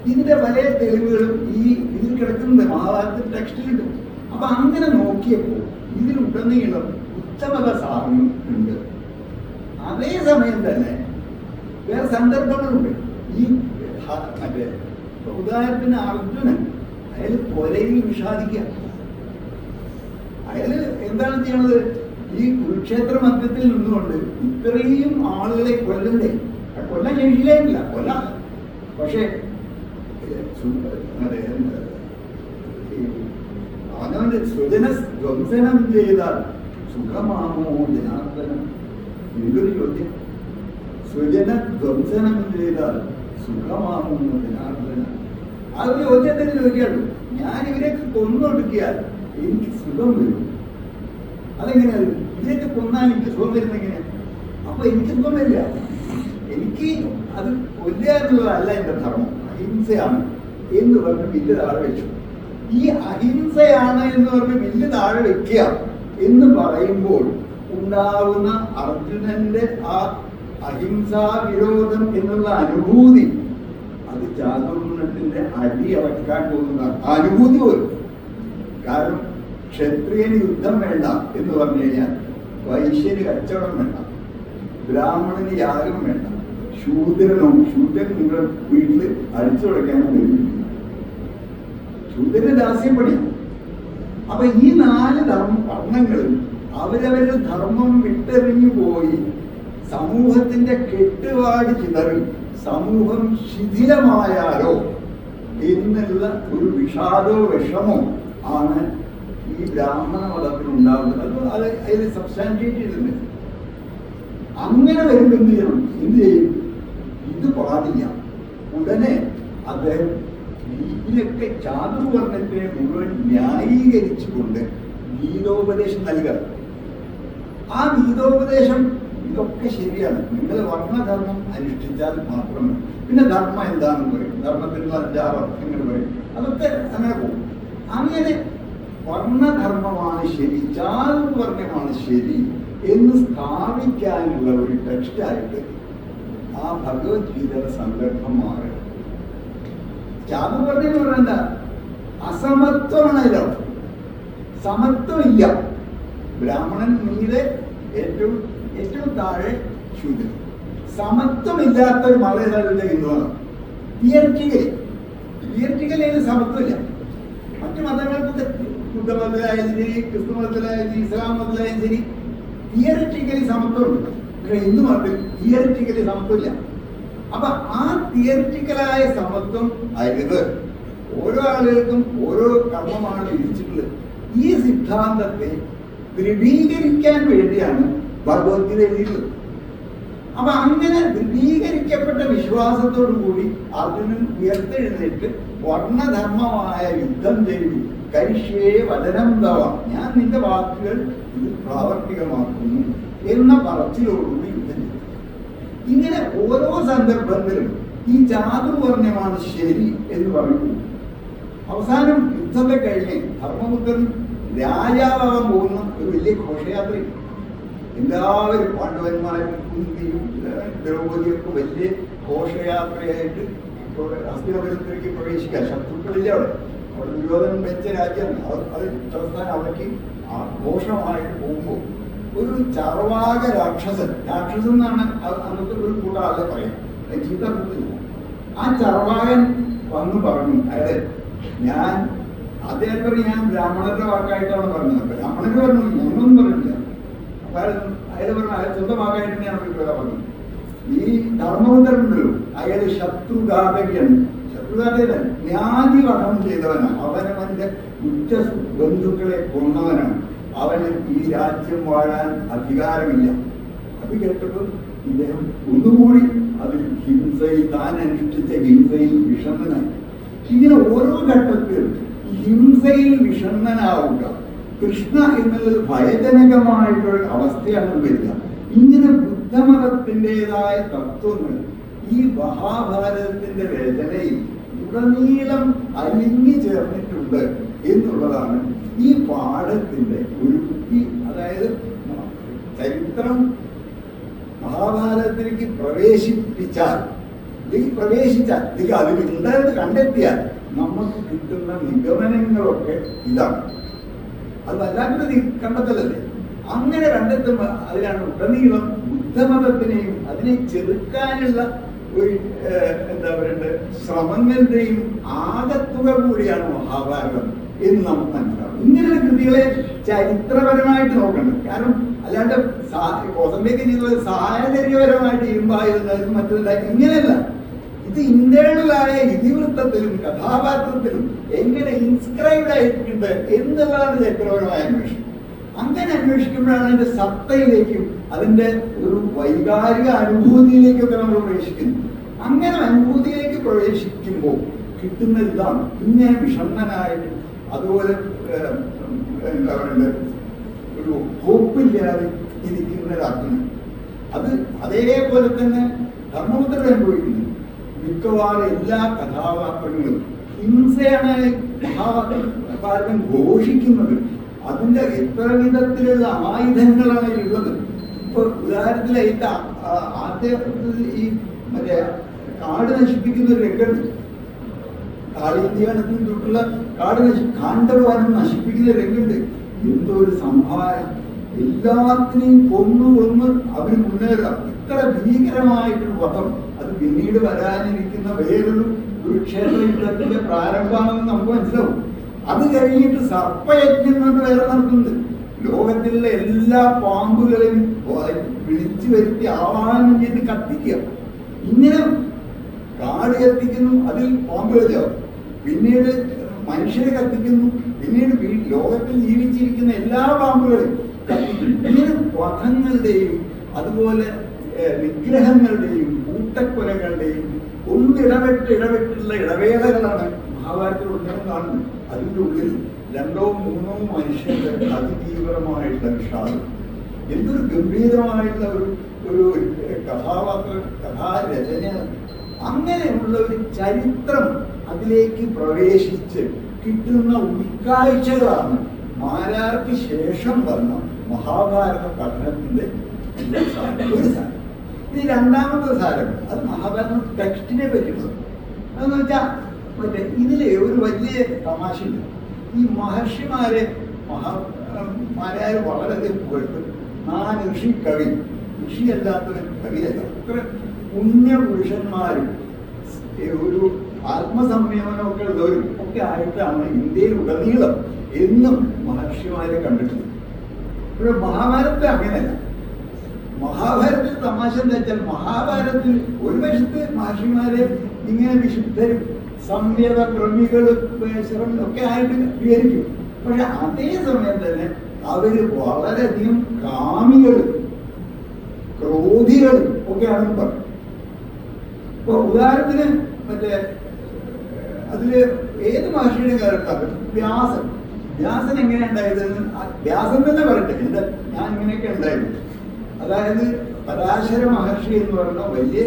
ഇതിന്റെ പല തെളിവുകളും ഈ ഇതിൽ കിടക്കുന്നത് മഹാഭാരത ടെക്സ്റ്റിലുണ്ട്. അപ്പൊ അങ്ങനെ നോക്കിയപ്പോൾ ഇതിലുടനീളം ബുദ്ധമത സാധനം ഉണ്ട്. അതേസമയം തന്നെ വേറെ സന്ദർഭങ്ങളുണ്ട്. ഈ മറ്റേ ഉദാഹരണത്തിന് അർജുനൻ അയാൾ കൊലയിൽ വിഷാദിക്കുക. അയാള് എന്താണ് ചെയ്യണത്? ഈ കുരുക്ഷേത്ര മധ്യത്തിൽ നിന്നുകൊണ്ട് ഇത്രയും ആളുകളെ കൊല്ലണ്ടേ? കൊല്ലാൻ ശേഷിയില്ല, കൊല്ലാം. പക്ഷേ അവനവന്റെ സ്വജന ധ്വംസനം ചെയ്താൽ സുഖമാമോ ജനാർദ്ദനം? എന്തൊരു ചോദ്യം! സ്വജന ധ്വംസനം ചെയ്താൽ സുഖമാമോ ജനാർദ്ദനം? ആ ഒരു ചോദ്യത്തിന് ചോദിക്കാള്ളൂ. ഞാൻ ഇവരെയൊക്കെ കൊന്നൊടുക്കിയാൽ എനിക്ക് സുഖം വരും. അതെങ്ങനെയാണ്? ഇവരെയൊക്കെ കൊന്നാൽ എനിക്ക് സുഖം വരുന്ന എങ്ങനെയാണ്? അപ്പൊ എനിക്ക് സുഖം വരില്ല. എനിക്ക് അത് കൊല്ലുക എന്നുള്ളതല്ല എന്റെ ധർമ്മം, അഹിംസയാണ് എന്ന് പറഞ്ഞ് ബില്ല് താഴെ വെച്ചു. ഈ അഹിംസയാണ് എന്ന് പറഞ്ഞ് ബില്ല് താഴെ വെക്കുക എന്ന് പറയുമ്പോൾ ഉണ്ടാവുന്ന അർജുനന്റെ ആ അഹിംസാ വിരോധം എന്നുള്ള അനുഭൂതി, അത് ചാതുർണ്ണത്തിന്റെ അടിയറക്കാൻ പോകുന്ന അനുഭൂതി പോലും. കാരണം ക്ഷത്രിയന് യുദ്ധം വേണ്ട എന്ന് പറഞ്ഞു കഴിഞ്ഞാൽ വൈശ്യന് കച്ചവടം വേണ്ട, ബ്രാഹ്മണന് യാഗം വേണ്ട, ശൂദ്രൻ നിങ്ങളുടെ വീട്ടിൽ അടിച്ചു കൊടുക്കാനും വരും. ശൂദ്രന് ദാസ്യപ്പണിയാണ്. അപ്പൊ ഈ 4 വർണ്ണങ്ങളും അവരവരുടെ ധർമ്മം വിട്ടെറിഞ്ഞു പോയി സമൂഹത്തിന്റെ കെട്ടുപാട് ചിതറി സമൂഹം ശിഥിലമായാലോ എന്നുള്ള ഒരു വിഷാദോ വിഷമോ ആണ് ഈ ബ്രാഹ്മണ മതത്തിനുണ്ടാകുന്നത്. അത് അതിൽ സബ്സ്റ്റാൻഷിയേറ്റ് ചെയ്തിട്ടുണ്ട്. അങ്ങനെ വരുമ്പോൾ എന്ത് ചെയ്യും? ഇത് പാടില്ല. ഉടനെ അദ്ദേഹം ഇതിലൊക്കെ ചാതുർവർണ്ണത്തെ മുഴുവൻ ന്യായീകരിച്ചുകൊണ്ട് ഗീതോപദേശം നൽകുക. ആ ഗീതോപദേശം ഇതൊക്കെ ശരിയാണ്, നിങ്ങൾ വർണ്ണധർമ്മം അനുഷ്ഠിച്ചാൽ മാത്രമേ. പിന്നെ ധർമ്മം എന്താണെന്ന് പറയും, ധർമ്മത്തിനുള്ള 5-6 അർത്ഥങ്ങൾ പറയും, അതൊക്കെ അങ്ങനെ പോകും. അങ്ങനെ വർണ്ണധർമ്മമാണ് ശരി, ചാതുർവർണ്ണമാണ് ശരി എന്ന് സ്ഥാപിക്കാനുള്ള ഒരു ടെക്സ്റ്റായിട്ട് ആ ഭഗവത്ഗീതയുടെ സന്ദർഭം മാറി. ചാതുർവർണ്ണം എന്ന് പറഞ്ഞാൽ എന്താ? അസമത്വമാണല്ലോ, സമത്വമില്ല. ബ്രാഹ്മണൻ മീതെ ഏറ്റവും താഴെ ശൂദ്രൻ. സമത്വമില്ലാത്ത ഒരു മതേതരത്തിന്റെ ഹിന്ദുവാണ്. തിയറിറ്റിക്കലി അതിന് സമത്വമില്ല. മറ്റു മതങ്ങൾക്ക് ബുദ്ധമതത്തിലായാലും ശരി, ക്രിസ്തു മതത്തിലായാലും ശരി, ഇസ്ലാം മതത്തിലായാലും ശരി, തിയറിറ്റിക്കലി സമത്വമുണ്ട്. പക്ഷെ ഹിന്ദു മതത്തിൽ തിയറിറ്റിക്കലി സമത്വമില്ല. അപ്പൊ ആ തിയറിറ്റിക്കലായ സമത്വം അരുത്. ഓരോ ആളുകൾക്കും ഓരോ കർമ്മമാണ് വിധിച്ചിട്ടുള്ളത്. ഈ സിദ്ധാന്തത്തെ ദൃഢീകരിക്കാൻ വേണ്ടിയാണ് ഭഗവത്ഗീത എഴുതിയിട്ടുള്ളത്. അപ്പൊ അങ്ങനെ ദൃഢീകരിക്കപ്പെട്ട വിശ്വാസത്തോടു കൂടി അർജുനൻ ഉയർത്തെഴുന്നേറ്റ് വർണ്ണധർമ്മമായ യുദ്ധം ചെയ്തു. കരിഷ്യേ വചനം തവ, ഞാൻ നിന്റെ വാക്കുകൾ ഇത് പ്രാവർത്തികമാക്കുന്നു എന്ന പറച്ചിലോടുകൂടി യുദ്ധം ചെയ്തു. ഇങ്ങനെ ഓരോ സന്ദർഭത്തിലും ഈ ചാതുർവർണ്ണമാണ് ശരി എന്ന് പറയുന്നു. അവസാനം യുദ്ധത്തെ കഴിഞ്ഞ് ധർമ്മപുത്രൻ രാജാവാകാൻ പോകുന്ന ഒരു വലിയ ഘോഷയാത്രയും എല്ലാവരും പാണ്ഡവന്മാരും കുന്തിയും ദ്രൗപതിയൊക്കെ വലിയ ഘോഷയാത്രയായിട്ട് ഹസ്തിനാപുരത്തിലേക്ക് പ്രവേശിക്കുക. ശത്രുക്കളില്ല അവിടെ ദുര്യോധനൻ വെച്ച രാജ്യമാണ്. അത് അവസാനം അവിടേക്ക് ഘോഷമായിട്ട് പോകുമ്പോൾ ഒരു ചർവാക രാക്ഷസൻ എന്നാണ് അന്നത്തെ ഒരു കൂട്ടം ആളെ പറയാം, ചീത്ത കൂട്ടില്ല. ആ ചർവാകൻ വന്ന് പറഞ്ഞു, അദ്ദേഹം പറഞ്ഞു ഞാൻ ബ്രാഹ്മണരുടെ വാക്കായിട്ടാണ് പറഞ്ഞത്. ബ്രാഹ്മണര് പറഞ്ഞു ഞങ്ങളൊന്നും പറഞ്ഞില്ല. അപ്പൊ അയാൾ പറഞ്ഞു അയാൾ സ്വന്തം വാക്കായിട്ട് ഞാൻ പറഞ്ഞത്. ഈ ധർമ്മപുത്രനുണ്ടല്ലോ അയാള് ശത്രുഘാതകയാണ്. ശത്രുഘാതകൻ ജ്ഞാതിവധം ചെയ്തവനാണ്. അവനവന്റെ ഉറ്റ ബന്ധുക്കളെ കൊന്നവനാണ്. അവന് ഈ രാജ്യം വാഴാൻ അധികാരമില്ല. അത് കേട്ടപ്പോൾ ഇദ്ദേഹം ഒന്നുകൂടി അതിൽ താൻ അനുഷ്ഠിച്ച ഹിംസയിൽ വിഷണ്ണനായി. ഇങ്ങനെ ഓരോ ഘട്ടത്തിലും ഹിംസയിൽ വിഷണ്ണനാവുക, കൃഷ്ണ എന്നുള്ളത് ഭയജനകമായിട്ടൊരു അവസ്ഥയാണ് വരിക. ഇങ്ങനെ ബുദ്ധമതത്തിൻ്റെതായ തത്വങ്ങൾ ഈ മഹാഭാരതത്തിന്റെ രചനയിൽ ഉടനീളം അലിഞ്ഞു ചേർന്നിട്ടുണ്ട് എന്നുള്ളതാണ് ഈ പാഠത്തിന്റെ ഒരു അതായത് ചരിത്രം മഹാഭാരതത്തിലേക്ക് പ്രവേശിച്ചാൽ അതിലുണ്ടെന്ന് കണ്ടെത്തിയാൽ നമുക്ക് കിട്ടുന്ന നിഗമനങ്ങളൊക്കെ ഇതാണ്. അത് വല്ലാണ്ട് കണ്ടെത്തലല്ലേ. അങ്ങനെ കണ്ടെത്തുമ്പോൾ അതിലാണ് ഉടനീളം ബുദ്ധമതത്തിനെയും അതിനെ ചെറുക്കാനുള്ള ഒരു എന്താ പറയണ്ടത് ശ്രമങ്ങളുടെയും ആകത്തുക കൂടിയാണ് മഹാഭാരതം എന്ന് നമുക്ക് മനസ്സിലാവും. ഇങ്ങനെയുള്ള കൃതികളെ ചരിത്രപരമായിട്ട് നോക്കണം. കാരണം അല്ലാണ്ട് കോസമ്പേക്ക് ചെയ്തത് സാഹചര്യപരമായിട്ട് ഇരുമ്പായിരുന്നതും മറ്റൊരു ഇങ്ങനെയല്ല. ഇത് ഇന്റേണലായ ഇതിവൃത്തത്തിലും കഥാപാത്രത്തിലും എങ്ങനെ ഇൻസ്ക്രൈബ്ഡ് ആയിട്ടുണ്ട് എന്നുള്ളതാണ് ചരിത്രപരമായ അന്വേഷണം. അങ്ങനെ അന്വേഷിക്കുമ്പോഴാണ് അതിന്റെ സത്തയിലേക്കും അതിന്റെ ഒരു വൈകാരിക അനുഭൂതിയിലേക്കൊക്കെ നമ്മൾ പ്രവേശിക്കുന്നു. അങ്ങനെ അനുഭൂതിയിലേക്ക് പ്രവേശിക്കുമ്പോൾ കിട്ടുന്ന ഇതാണ് ഇങ്ങനെ വിഷണ്ണനായിട്ട് അതുപോലെ എന്താ പറയുന്നത് ഒരു ഹോപ്പില്ലാതെ ഇരിക്കുന്ന ഒരാത്മ. അത് അതേപോലെ തന്നെ ധർമ്മപുത്രൻ അനുഭവിക്കുന്നു. മിക്കവാറും എല്ലാ കഥാപാത്രങ്ങളും ഹിംസയാണ് കഥാപാത്രം ഘോഷിക്കുന്നത്. അതിന്റെ എത്ര വിധത്തിലുള്ള ആയുധങ്ങളാണ് ഉള്ളത്. ഇപ്പൊ ഉദാഹരണത്തിലായിട്ട് ആദ്യത്തിൽ ഈ മറ്റേ കാട് നശിപ്പിക്കുന്ന ഒരു രംഗമുണ്ട്. കാളിന്ത്യാനത്തിന് തൊട്ടുള്ള കാണ്ഡവനം നശിപ്പിക്കുന്ന രംഗമുണ്ട്. എന്തോ ഒരു സംഭാരം, എല്ലാത്തിനെയും കൊന്ന് അവര് മുന്നേറുക. ഇത്ര ഭീകരമായിട്ടൊരു വധം അത് പിന്നീട് വരാനിരിക്കുന്ന വേറൊരു ക്ഷേത്ര യുദ്ധത്തിന്റെ പ്രാരംഭമാണെന്ന് നമുക്ക് മനസ്സിലാവും. അത് കഴിഞ്ഞിട്ട് സർപ്പയജ്ഞം കൊണ്ട് വേറെ നടത്തുന്നുണ്ട്. ലോകത്തിലുള്ള എല്ലാ പാമ്പുകളെയും വിളിച്ചു വരുത്തി ആവാഹനം ചെയ്ത് കത്തിക്കുക. ഇങ്ങനെ കാട് കത്തിക്കുന്നു, അതിൽ പാമ്പുകൾ ചാവും. പിന്നീട് മനുഷ്യരെ കത്തിക്കുന്നു, പിന്നീട് ലോകത്തിൽ ജീവിച്ചിരിക്കുന്ന എല്ലാ പാമ്പുകളെയും കത്തിക്കുന്നു. ഇങ്ങനെ വധങ്ങളുടെയും അതുപോലെ വിഗ്രഹങ്ങളുടെയും കൂട്ടക്കൊലകളുടെയും ഇടപെട്ടുള്ള ഇടവേളകളാണ് മഹാഭാരതത്തിൽ ഉണ്ടെന്ന് കാണുന്നത്. അതിൻ്റെ ഉള്ളിൽ 2 3 മനുഷ്യരുടെ അതിതീവ്രമായിട്ടുള്ള വിഷാദം. എന്തൊരു ഗംഭീരമായിട്ടുള്ള ഒരു കഥാരചനയാണ്. അങ്ങനെയുള്ള ഒരു ചരിത്രം അതിലേക്ക് പ്രവേശിച്ച് കിട്ടുന്ന ഉൾക്കാഴ്ചകളാണ് മാരാർക്ക് ശേഷം വന്ന മഹാഭാരത പഠനത്തിന്റെ ഒരു സാരം. ഇനി രണ്ടാമത്തെ സാരം അത് മഹാഭാരത ടെക്സ്റ്റിനെ പറ്റുന്നത്. അതെന്ന് വെച്ചാൽ മറ്റേ ഇതിലെ ഒരു വലിയ തമാശയുണ്ട്. ഈ മഹർഷിമാരെ മാരാര് വളരെയധികം പുകഴ്ത്തും. ഋഷി കവി, ഋഷിയല്ലാത്തവൻ കവിയല്ല. അത്ര പുണ്യപുരുഷന്മാരും ഒരു ആത്മസംയമനമൊക്കെ ഉള്ളവരും ഒക്കെ ആയിട്ടാണ് ഇന്ത്യയിൽ ഉടനീളം എന്നും മഹർഷിമാരെ കണ്ടിട്ടുള്ളത്. ഇവിടെ മഹാഭാരതത്തിൽ അങ്ങനെയല്ല. മഹാഭാരതത്തിൽ തമാശ എന്താ വെച്ചാൽ മഹാഭാരതത്തിൽ ഒരു വശത്ത് മഹർഷിമാരെ ഇങ്ങനെ വിശുദ്ധരും സംയത ക്രമികളും ഒക്കെ ആയിട്ട് വിവരിക്കും. പക്ഷെ അതേ സമയം തന്നെ അവര് വളരെയധികം കാമികളും ക്രോധികളും ഒക്കെയാണെന്ന് പറയും. ഇപ്പൊ ഉദാഹരണത്തിന് മറ്റേ അതില് ഏത് മഹർഷിയുടെ കാലത്താണ് വ്യാസൻ എങ്ങനെ ഉണ്ടായതെന്ന് വ്യാസൻ തന്നെ പറയട്ടെ. ഞാൻ ഇങ്ങനെയൊക്കെ ഉണ്ടായിരുന്നു. അതായത് പരാശര മഹർഷി എന്ന് പറഞ്ഞ വലിയ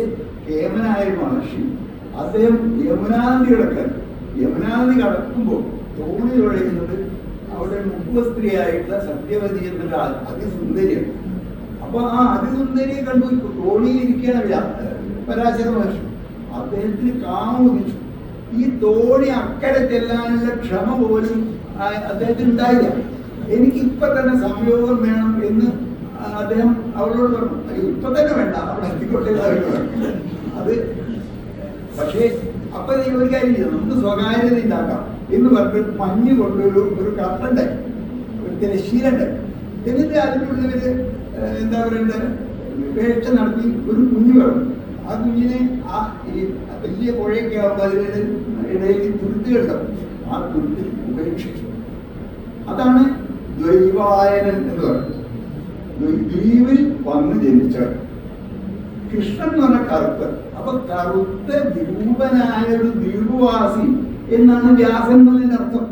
കേമനായ മഹർഷി, അദ്ദേഹം യമുനാനദി കടക്കുമ്പോൾ തോണി തുഴയുന്നത് അവിടെ മുഖസ്ത്രീയായിട്ടുള്ള സത്യവതി എന്നുള്ള അതിസുന്ദരിയാണ്. അപ്പൊ ആ അതിസുന്ദരിയെ കണ്ടു തോണിയിലിരിക്കുകയാണ് പരാശര മഹർഷി. അദ്ദേഹത്തിന് കാമുദിച്ചു. ഈ തോണി അക്കരെ ചെല്ലാനുള്ള ക്ഷമ പോലും അദ്ദേഹത്തിന് ഉണ്ടായില്ല. എനിക്ക് ഇപ്പൊ തന്നെ സംയോഗം വേണം എന്ന് അദ്ദേഹം അവളോട് പറഞ്ഞു. ഇപ്പൊ തന്നെ വേണ്ട, അവിടെ എത്തിക്കൊണ്ടേ അത്. പക്ഷേ അപ്പൊ ഒരു കാര്യം ചെയ്യാം, നമുക്ക് സ്വകാര്യത ഉണ്ടാക്കാം എന്ന് പറഞ്ഞിട്ട് മഞ്ഞ് കൊണ്ടൊരു കർട്ടുണ്ടായി, ഒരു തിരശ്ശീലുണ്ടായി. എന്നിട്ട് അതിനുള്ളിൽ എന്താ പറയണ്ടത്, വേഴ്ച നടത്തി ഒരു കുഞ്ഞു പറഞ്ഞു. ആ കുഞ്ഞിനെ ആ ഈ വലിയ പുഴയൊക്കെ ആകുമ്പോൾ അതിൻ്റെ ഇടയിൽ തുരുത്തുകളുണ്ടാവും, ആ തുരുത്തിൽ ഉപേക്ഷിച്ചു. അതാണ് ദ്വൈവായനൻ എന്ന് പറയുന്നത്. ദ്വീപിൽ വന്ന് ജനിച്ച കൃഷ്ണൻ എന്ന് പറഞ്ഞ കറുപ്പ്. അപ്പൊ കറുത്ത വിരൂപനായ ഒരു ദ്വീപവാസി എന്നാണ് വ്യാസൻ എന്നതിന്റെ അർത്ഥം.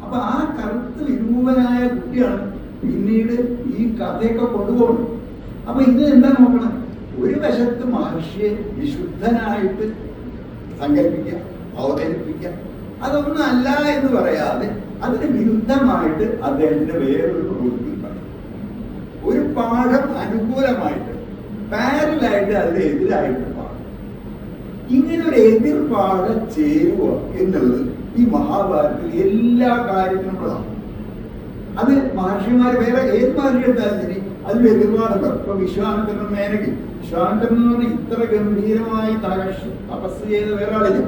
അപ്പൊ ആ കറുത്ത വിരൂപനായ കുട്ടിയാണ് പിന്നീട് ഈ കഥയൊക്കെ കൊണ്ടുപോകുന്നത്. അപ്പൊ ഇത് എന്താ നോക്കണം, ഒരു വശത്ത് മഹർഷിയെ വിശുദ്ധനായിട്ട് സങ്കല്പിക്കുക, അവതരിപ്പിക്കുക. അതൊന്നും അല്ല എന്ന് പറയാതെ അതിന് വിരുദ്ധമായിട്ട് അദ്ദേഹത്തിന്റെ വേറൊരു പ്രവൃത്തി പറയും. ഒരു പാഠം അനുകൂലമായിട്ട് പാരലായിട്ട് അതിനെതിരായിട്ട് പാടും. ഇങ്ങനെ ഒരു എതിർപാഠം ചേരുക എന്നുള്ളത് ഈ മഹാഭാരതത്തിൽ എല്ലാ കാര്യത്തിനും പ്രധാനം. അത് മഹർഷിമാർ വേറെ ഏത് മഹർഷി എടുത്താലും ശരി അതിൽ എതിർപാഠം പറയും. ഇപ്പൊ വിശ്വാമിത്രൻ മേനകി, വിശ്വാമിത്രൻ എന്ന് പറഞ്ഞാൽ ഇത്ര ഗംഭീരമായി തപസ് ചെയ്ത വേറെ ആളില്ല.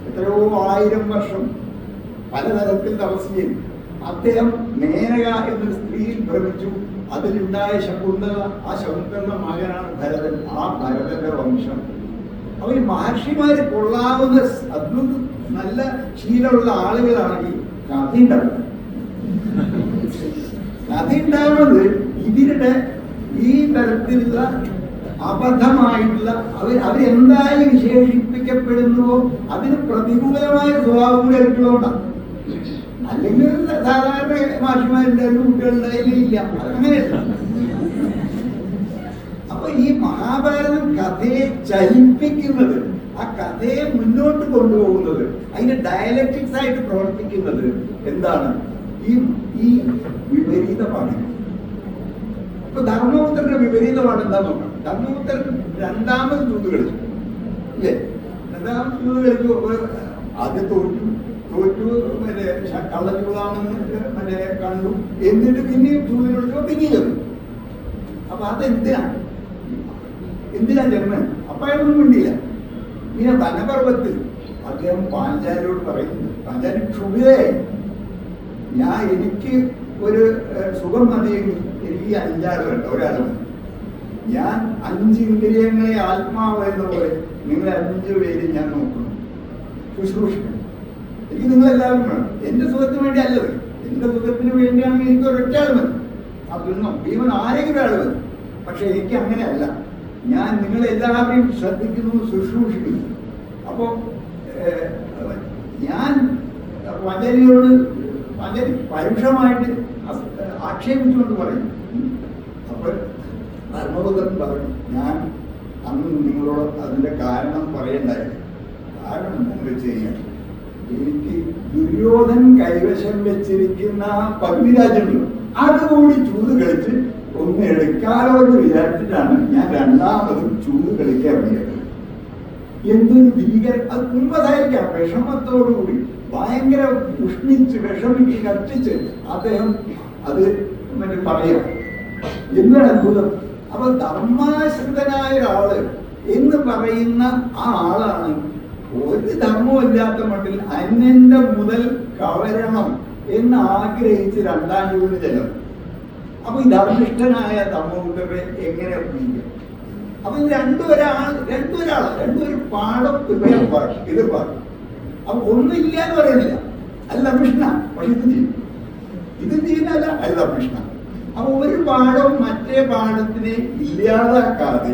എത്രയോ 1000 വർഷം പലതരത്തിൽ തപസ് ചെയ്തു. അദ്ദേഹം മേനക എന്നൊരു സ്ത്രീയിൽ ഭ്രമിച്ചു. അതിലുണ്ടായ ശകുന്തള, ആ ശകുന്തള മകനാണ് ഭരതൻ, ആ ഭരതന്റെ വംശം. അപ്പൊ ഈ മഹർഷിമാര് കൊള്ളാവുന്ന അദ്ഭുത നല്ല ശീലമുള്ള ആളുകളാണെങ്കിൽ കഥ ഉണ്ടാവുന്നത് ഇവരുടെ ഈ തരത്തിലുള്ള അബദ്ധമായിട്ടുള്ള അവരെന്തായി വിശേഷിപ്പിക്കപ്പെടുന്നുവോ അതിന് പ്രതികൂലമായ സ്വഭാവം കൂടി അവർക്കുള്ളതുകൊണ്ടാണ്. അല്ലെങ്കിൽ സാധാരണ മാഷിമാരുണ്ടായിരുന്നു, കുട്ടികളുണ്ടായില്ല, അങ്ങനെയല്ല. അപ്പൊ ഈ മഹാഭാരതം കഥയെ ചലിപ്പിക്കുന്നത്, ആ കഥയെ മുന്നോട്ട് കൊണ്ടുപോകുന്നത്, അതിന്റെ ഡയലക്റ്റിക്സ് ആയിട്ട് പ്രവർത്തിക്കുന്നത് എന്താണ്? ഈ വിപരീതമാണ്. ഇപ്പൊ ധർമ്മപുത്രന്റെ വിപരീതമാണ് എന്താ നോക്കാം. ധർമ്മപുത്രൻ രണ്ടാമത് ചൂത് കളിച്ചു, ഇല്ലേ? രണ്ടാമത് ചൂത് കളിച്ചു, ആദ്യം തോറ്റു മറ്റേ കള്ളച്ചൂതാണെന്ന് കണ്ടു. എന്നിട്ട് പിന്നെയും ചൂതിന് കളിച്ചപ്പോ പിന്നെയും ചെന്നു. അപ്പൊ അതെന്തിനാണ് ജന്മൻ? അപ്പൊ അയാളൊന്നും വേണ്ടിയില്ല. പിന്നെ വനപർവത്തിൽ അദ്ദേഹം പാഞ്ചാലിയോട് പറയുന്നു, പാഞ്ചാലി ക്ഷുഭിതയായി, എനിക്ക് ഒരു സുഖം മതിയെങ്കിൽ എനിക്ക് 5 ആൾ വേണ്ട, ഒരാൾ മതി. ഞാൻ 5 ഇന്ദ്രിയങ്ങളെ ആത്മാവ് എന്ന പോലെ നിങ്ങളെ 5 പേര് ഞാൻ നോക്കുന്നു, ശുശ്രൂഷിക്കണം. എനിക്ക് നിങ്ങളെല്ലാവരും വേണം. എന്റെ സുഖത്തിന് വേണ്ടി അല്ലത്, എന്റെ സുഖത്തിന് വേണ്ടിയാണെങ്കിൽ എനിക്ക് ഒരൊറ്റ ആൾ മതി. അതൊന്നും ഭീമൻ ആരെങ്കിലും ആൾ മതി. പക്ഷെ എനിക്ക് അങ്ങനെയല്ല, ഞാൻ നിങ്ങളെല്ലാവരെയും ശ്രദ്ധിക്കുന്നു, ശുശ്രൂഷിക്കുന്നു. അപ്പോ ഞാൻ പാഞ്ചാലിയോട് പരുഷമായിട്ട് ആക്ഷേപിച്ചുകൊണ്ട് പറയും. അപ്പോൾ ധർമ്മപുത്രൻ പറഞ്ഞു, ഞാൻ അന്ന് നിങ്ങളോട് അതിന്റെ കാരണം പറയണ്ടായിരുന്നു. കാരണം എന്താണെന്ന് വെച്ച് കഴിഞ്ഞാൽ, എനിക്ക് ദുര്യോധൻ കൈവശം വെച്ചിരിക്കുന്ന പകുതിരാജ്യമുണ്ട്, അതുകൂടി ചൂത് കളിച്ച് ഒന്ന് എടുക്കാലോ എന്ന് വിചാരിച്ചിട്ടാണ് ഞാൻ രണ്ടാമതും ചൂത് കളിക്കാൻ ഇറങ്ങിയത്. എന്തൊരു ഭീകര, അത് കുമ്പസാരിക്കാം, വിഷമത്തോടുകൂടി ഭയങ്കര ഉഷ്ണിച്ച് വിഷമിച്ച് കത്തിച്ച് അദ്ദേഹം അത് പറയാം. എന്താണ് അത്ഭുതം! അപ്പൊ ധർമാശ്രിതനായ ഒരാള് എന്ന് പറയുന്ന ആ ആളാണ് ഒരു ധർമ്മമില്ലാത്ത മട്ടിൽ അന്യന്റെ മുതൽ കവരണം എന്ന് ആഗ്രഹിച്ച് 2ാം ചൂടിന് ചെല്ലും. അപ്പൊ ഈ ധർമ്മിഷ്ഠനായ ധർമ്മപുത്രരെ എങ്ങനെ ഒപ്പിക്കും? അപ്പൊ ഇത് രണ്ടുപേരും പാഠം എതിർപ്പാണ്. അപ്പൊ ഒന്നില്ല എന്ന് പറയുന്നില്ല, അത് ധർമ്മിഷ്ഠന. പക്ഷെ ഇതും ചെയ്യുന്നതല്ല, അത് ധർമ്മിഷ്ഠന. അപ്പൊ ഒരു പാഠവും മറ്റേ പാഠത്തിനെ ഇല്ലാതാക്കാതെ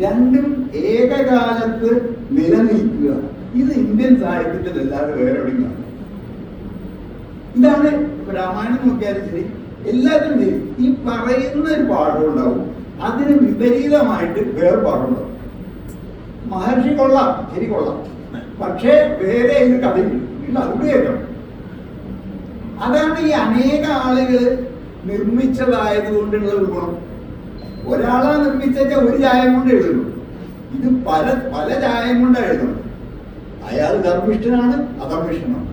രണ്ടും ഏകകാലത്ത് നിലനിൽക്കുക, ഇത് ഇന്ത്യൻ സാഹിത്യത്തിൽ അല്ലാതെ വേറെ എവിടെയും കാണും. ഇതാണ് രാമായണം നോക്കിയാലും ശരി, എല്ലാത്തിനും ശരി. ഈ പറയുന്ന ഒരു പാഠം ഉണ്ടാവും, അതിന് വിപരീതമായിട്ട് വേറെ പാഠമുണ്ടാവും. മഹർഷി കൊള്ളാം, ശരി കൊള്ളാം, പക്ഷേ വേറെ ഇത് കഥയില്ല, അത് കേൾക്കണം. അതാണ് ഈ അനേക ആളുകൾ നിർമ്മിച്ചതായത് കൊണ്ടുള്ള ഒരു ഗുണം. ഒരാളെ നിർമ്മിച്ച ഒരു ചായം കൊണ്ട് എഴുതുന്നു. ഇത് പല പല ചായം കൊണ്ടാണ് എഴുതുന്നത്. അയാൾ ധർമ്മിഷ്ഠനാണ്, അധർമ്മിഷ്ഠനാണ്.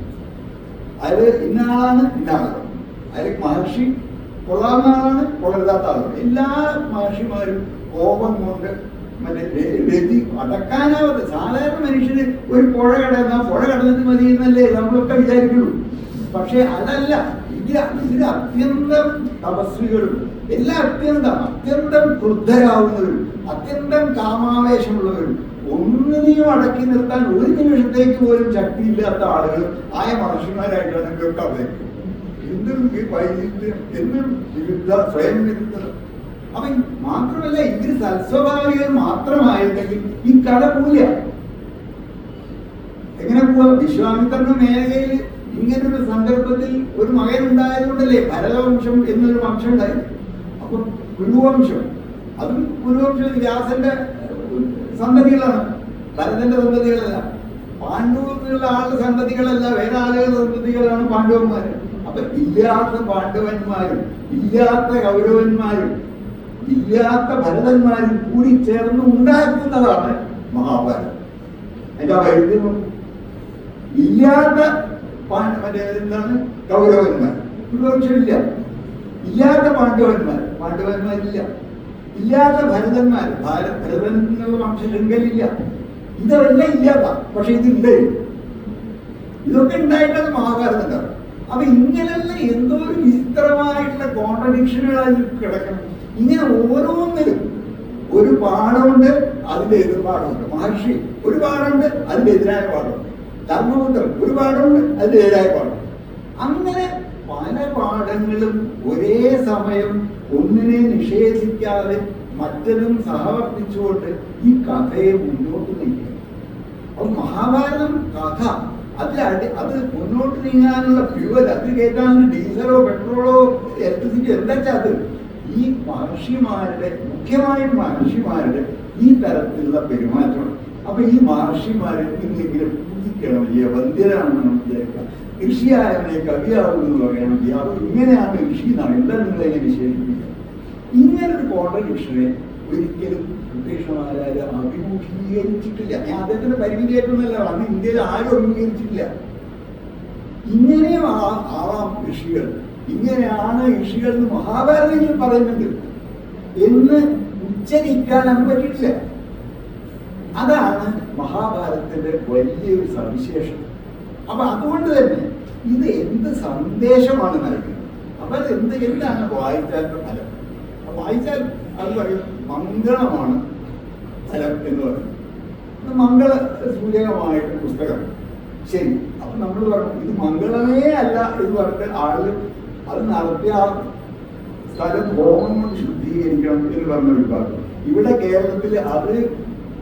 അയാൾ ഇന്ന ആളാണ്, ഇന്ന ആളാണ്. അയാൾ മഹർഷി കൊള്ളാവുന്ന ആളാണ്, കൊള്ളരുതാത്ത ആളാണ്. എല്ലാ മഹർഷിമാരും കോപം കൊണ്ട് രതി അടക്കാനാവാത്ത സാധാരണ മനുഷ്യന് ഒരു പുഴ കടന്നാൽ പുഴ കടന്നിട്ട് മതി എന്നല്ലേ നമ്മളൊക്കെ വിചാരിക്കുള്ളൂ. പക്ഷെ അതല്ല. ഇതിൽ അത്യന്തം തപസ്വികളും എല്ലാം അത്യന്തം ക്രുദ്ധരാവുന്നവരും അത്യന്തം കാമാവേശമുള്ളവരും ഒന്നിനെയും അടക്കി നിർത്താൻ ഒരു നിമിഷത്തേക്ക് പോലും ശക്തിയില്ലാത്ത ആളുകൾ ആയ മഹർഷിമാരായിട്ടാണ് ഇവർക്ക് അവതരിക്കുന്നത്. എന്തും ഈ വൈദ്യുത്യം, എന്തും വിരുദ്ധ, സ്വയം വിരുദ്ധ. അപ്പൊ മാത്രമല്ല, ഇവര് സൽസ്വഭാവികൾ മാത്രമായിരുന്നെങ്കിൽ ഈ കഥ പോവില്ല. എങ്ങനെ പോവാ? വിശ്വാമിത്രന്റെ മേഖലയിൽ ഇങ്ങനൊരു സന്ദർഭത്തിൽ ഒരു മകൻ ഉണ്ടായതുകൊണ്ടല്ലേ ഭരതവംശം എന്നൊരു വംശം ഉണ്ടായി. അപ്പൊ കുരുവംശം, അതും കുരുവംശം വ്യാസന്റെ സന്തതികളാണ്, ഭരതന്റെ സന്തതികളല്ല. പാണ്ഡവത്തിലുള്ള ആളുടെ സന്തതികളല്ല, വേറെ ആളുകളുടെ സന്തതികളാണ് പാണ്ഡവന്മാര്. അപ്പൊ ഇല്ലാത്ത പാണ്ഡവന്മാരും ഇല്ലാത്ത കൗരവന്മാരും ഇല്ലാത്ത ഭരതന്മാരും കൂടി ചേർന്ന് ഉണ്ടാക്കുന്നതാണ് മഹാഭാരതം. അതിന്റെ വൈദ്യം ഇല്ലാത്ത എന്താണ് കൗരവന്മാർ, കുരുവംശമില്ല. ഇല്ലാത്ത പാണ്ഡവന്മാരില്ല. ഇല്ലാത്ത ഭരതന്മാർ, ഭരതനുള്ള വംശശൃംഖലില്ല. ഇതെല്ലാം ഇല്ലാത്ത, പക്ഷെ ഇതില്ലേ. ഇതൊക്കെ ഉണ്ടായിട്ടാണ് മഹാഭാരതം ഉണ്ടാവും. അപ്പൊ ഇങ്ങനെയുള്ള എന്തോ ഒരു വിചിത്രമായിട്ടുള്ള കോൺട്രഡിക്ഷനുകളായി കിടക്കണം. ഇങ്ങനെ ഓരോന്നിലും ഒരു പാഠമുണ്ട്, അതിന്റെ എതിർ പാഠമുണ്ട്. മഹർഷി ഒരു പാഠമുണ്ട്, അതിന്റെ എതിരായ പാഠമുണ്ട്. ധർമ്മപുത്രൻ ഒരു പാഠമുണ്ട്, അതിന്റെ എതിരായ പാഠം. അങ്ങനെ പല പാഠങ്ങളും ഒരേ സമയം ഒന്നിനെ നിഷേധിക്കാതെ മറ്റതും സഹവർത്തിച്ചുകൊണ്ട് ഈ കഥയെ മുന്നോട്ട് നീക്കുക. അപ്പൊ മഹാഭാരതം കഥ അത് മുന്നോട്ട് നീങ്ങാനുള്ള ഫ്യൂവൽ, അത് കയറ്റാനുള്ള ഡീസലോ പെട്രോളോ ഇലക്ട്രിസിറ്റി എന്താ വെച്ചാൽ അത് ഈ മഹർഷിമാരുടെ, മുഖ്യമായും മഹർഷിമാരുടെ ഈ തരത്തിലുള്ള പെരുമാറ്റമാണ്. അപ്പൊ ഈ മഹർഷിമാരെ എന്തെങ്കിലും പൂജിക്കണം, വലിയ വന്ധ്യരാണെന്ന് വിചാരിക്കാം. ഋഷിയായവനെ കവിയാവുമെന്ന് പറയണമെങ്കിൽ അത് ഇങ്ങനെയാണ് ഋഷി എന്നാണ് എന്താ നിങ്ങളതിനെ വിശേഷിപ്പിക്കുക. ഇങ്ങനൊരു കോൺട്രഡിക്ഷനെ ഒരിക്കലും ബ്രിട്ടീഷുമാരാര് അഭിമുഖീകരിച്ചിട്ടില്ല. ഞാൻ അദ്ദേഹത്തിന്റെ പരിമിതിയായിട്ടൊന്നല്ല, അന്ന് ഇന്ത്യയിൽ ആരും അഭിമുഖീകരിച്ചിട്ടില്ല. ഇങ്ങനെയും ആവാം ഋഷികൾ, ഇങ്ങനെയാണ് ഋഷികൾ എന്ന് മഹാഭാരതത്തിൽ പറയുന്നുണ്ട് എന്ന് ഉച്ചരിക്കാൻ നമുക്ക് പറ്റിയിട്ടില്ല. അതാണ് മഹാഭാരതത്തിന്റെ വലിയൊരു സവിശേഷം. അപ്പൊ അതുകൊണ്ട് തന്നെ ഇത് എന്ത് സന്ദേശമാണ് നൽകുന്നത്? അപ്പൊ അത് എന്താണ് വായിച്ചാൽ ഫലം? വായിച്ചാൽ അത് പറയും മംഗളമാണ് ഫലം എന്ന് പറയും. മംഗള സൂചകമായിട്ട് പുസ്തകം. ശരി, അപ്പൊ നമ്മൾ പറഞ്ഞു ഇത് മംഗളമേ അല്ല എന്ന് പറഞ്ഞിട്ട് ആളുകൾ അത് നടത്തിയ ആ സ്ഥലം ഹോമം കൊണ്ട് ശുദ്ധീകരിക്കണം എന്ന് പറഞ്ഞ വിഭാഗം. ഇവിടെ കേരളത്തിൽ അത്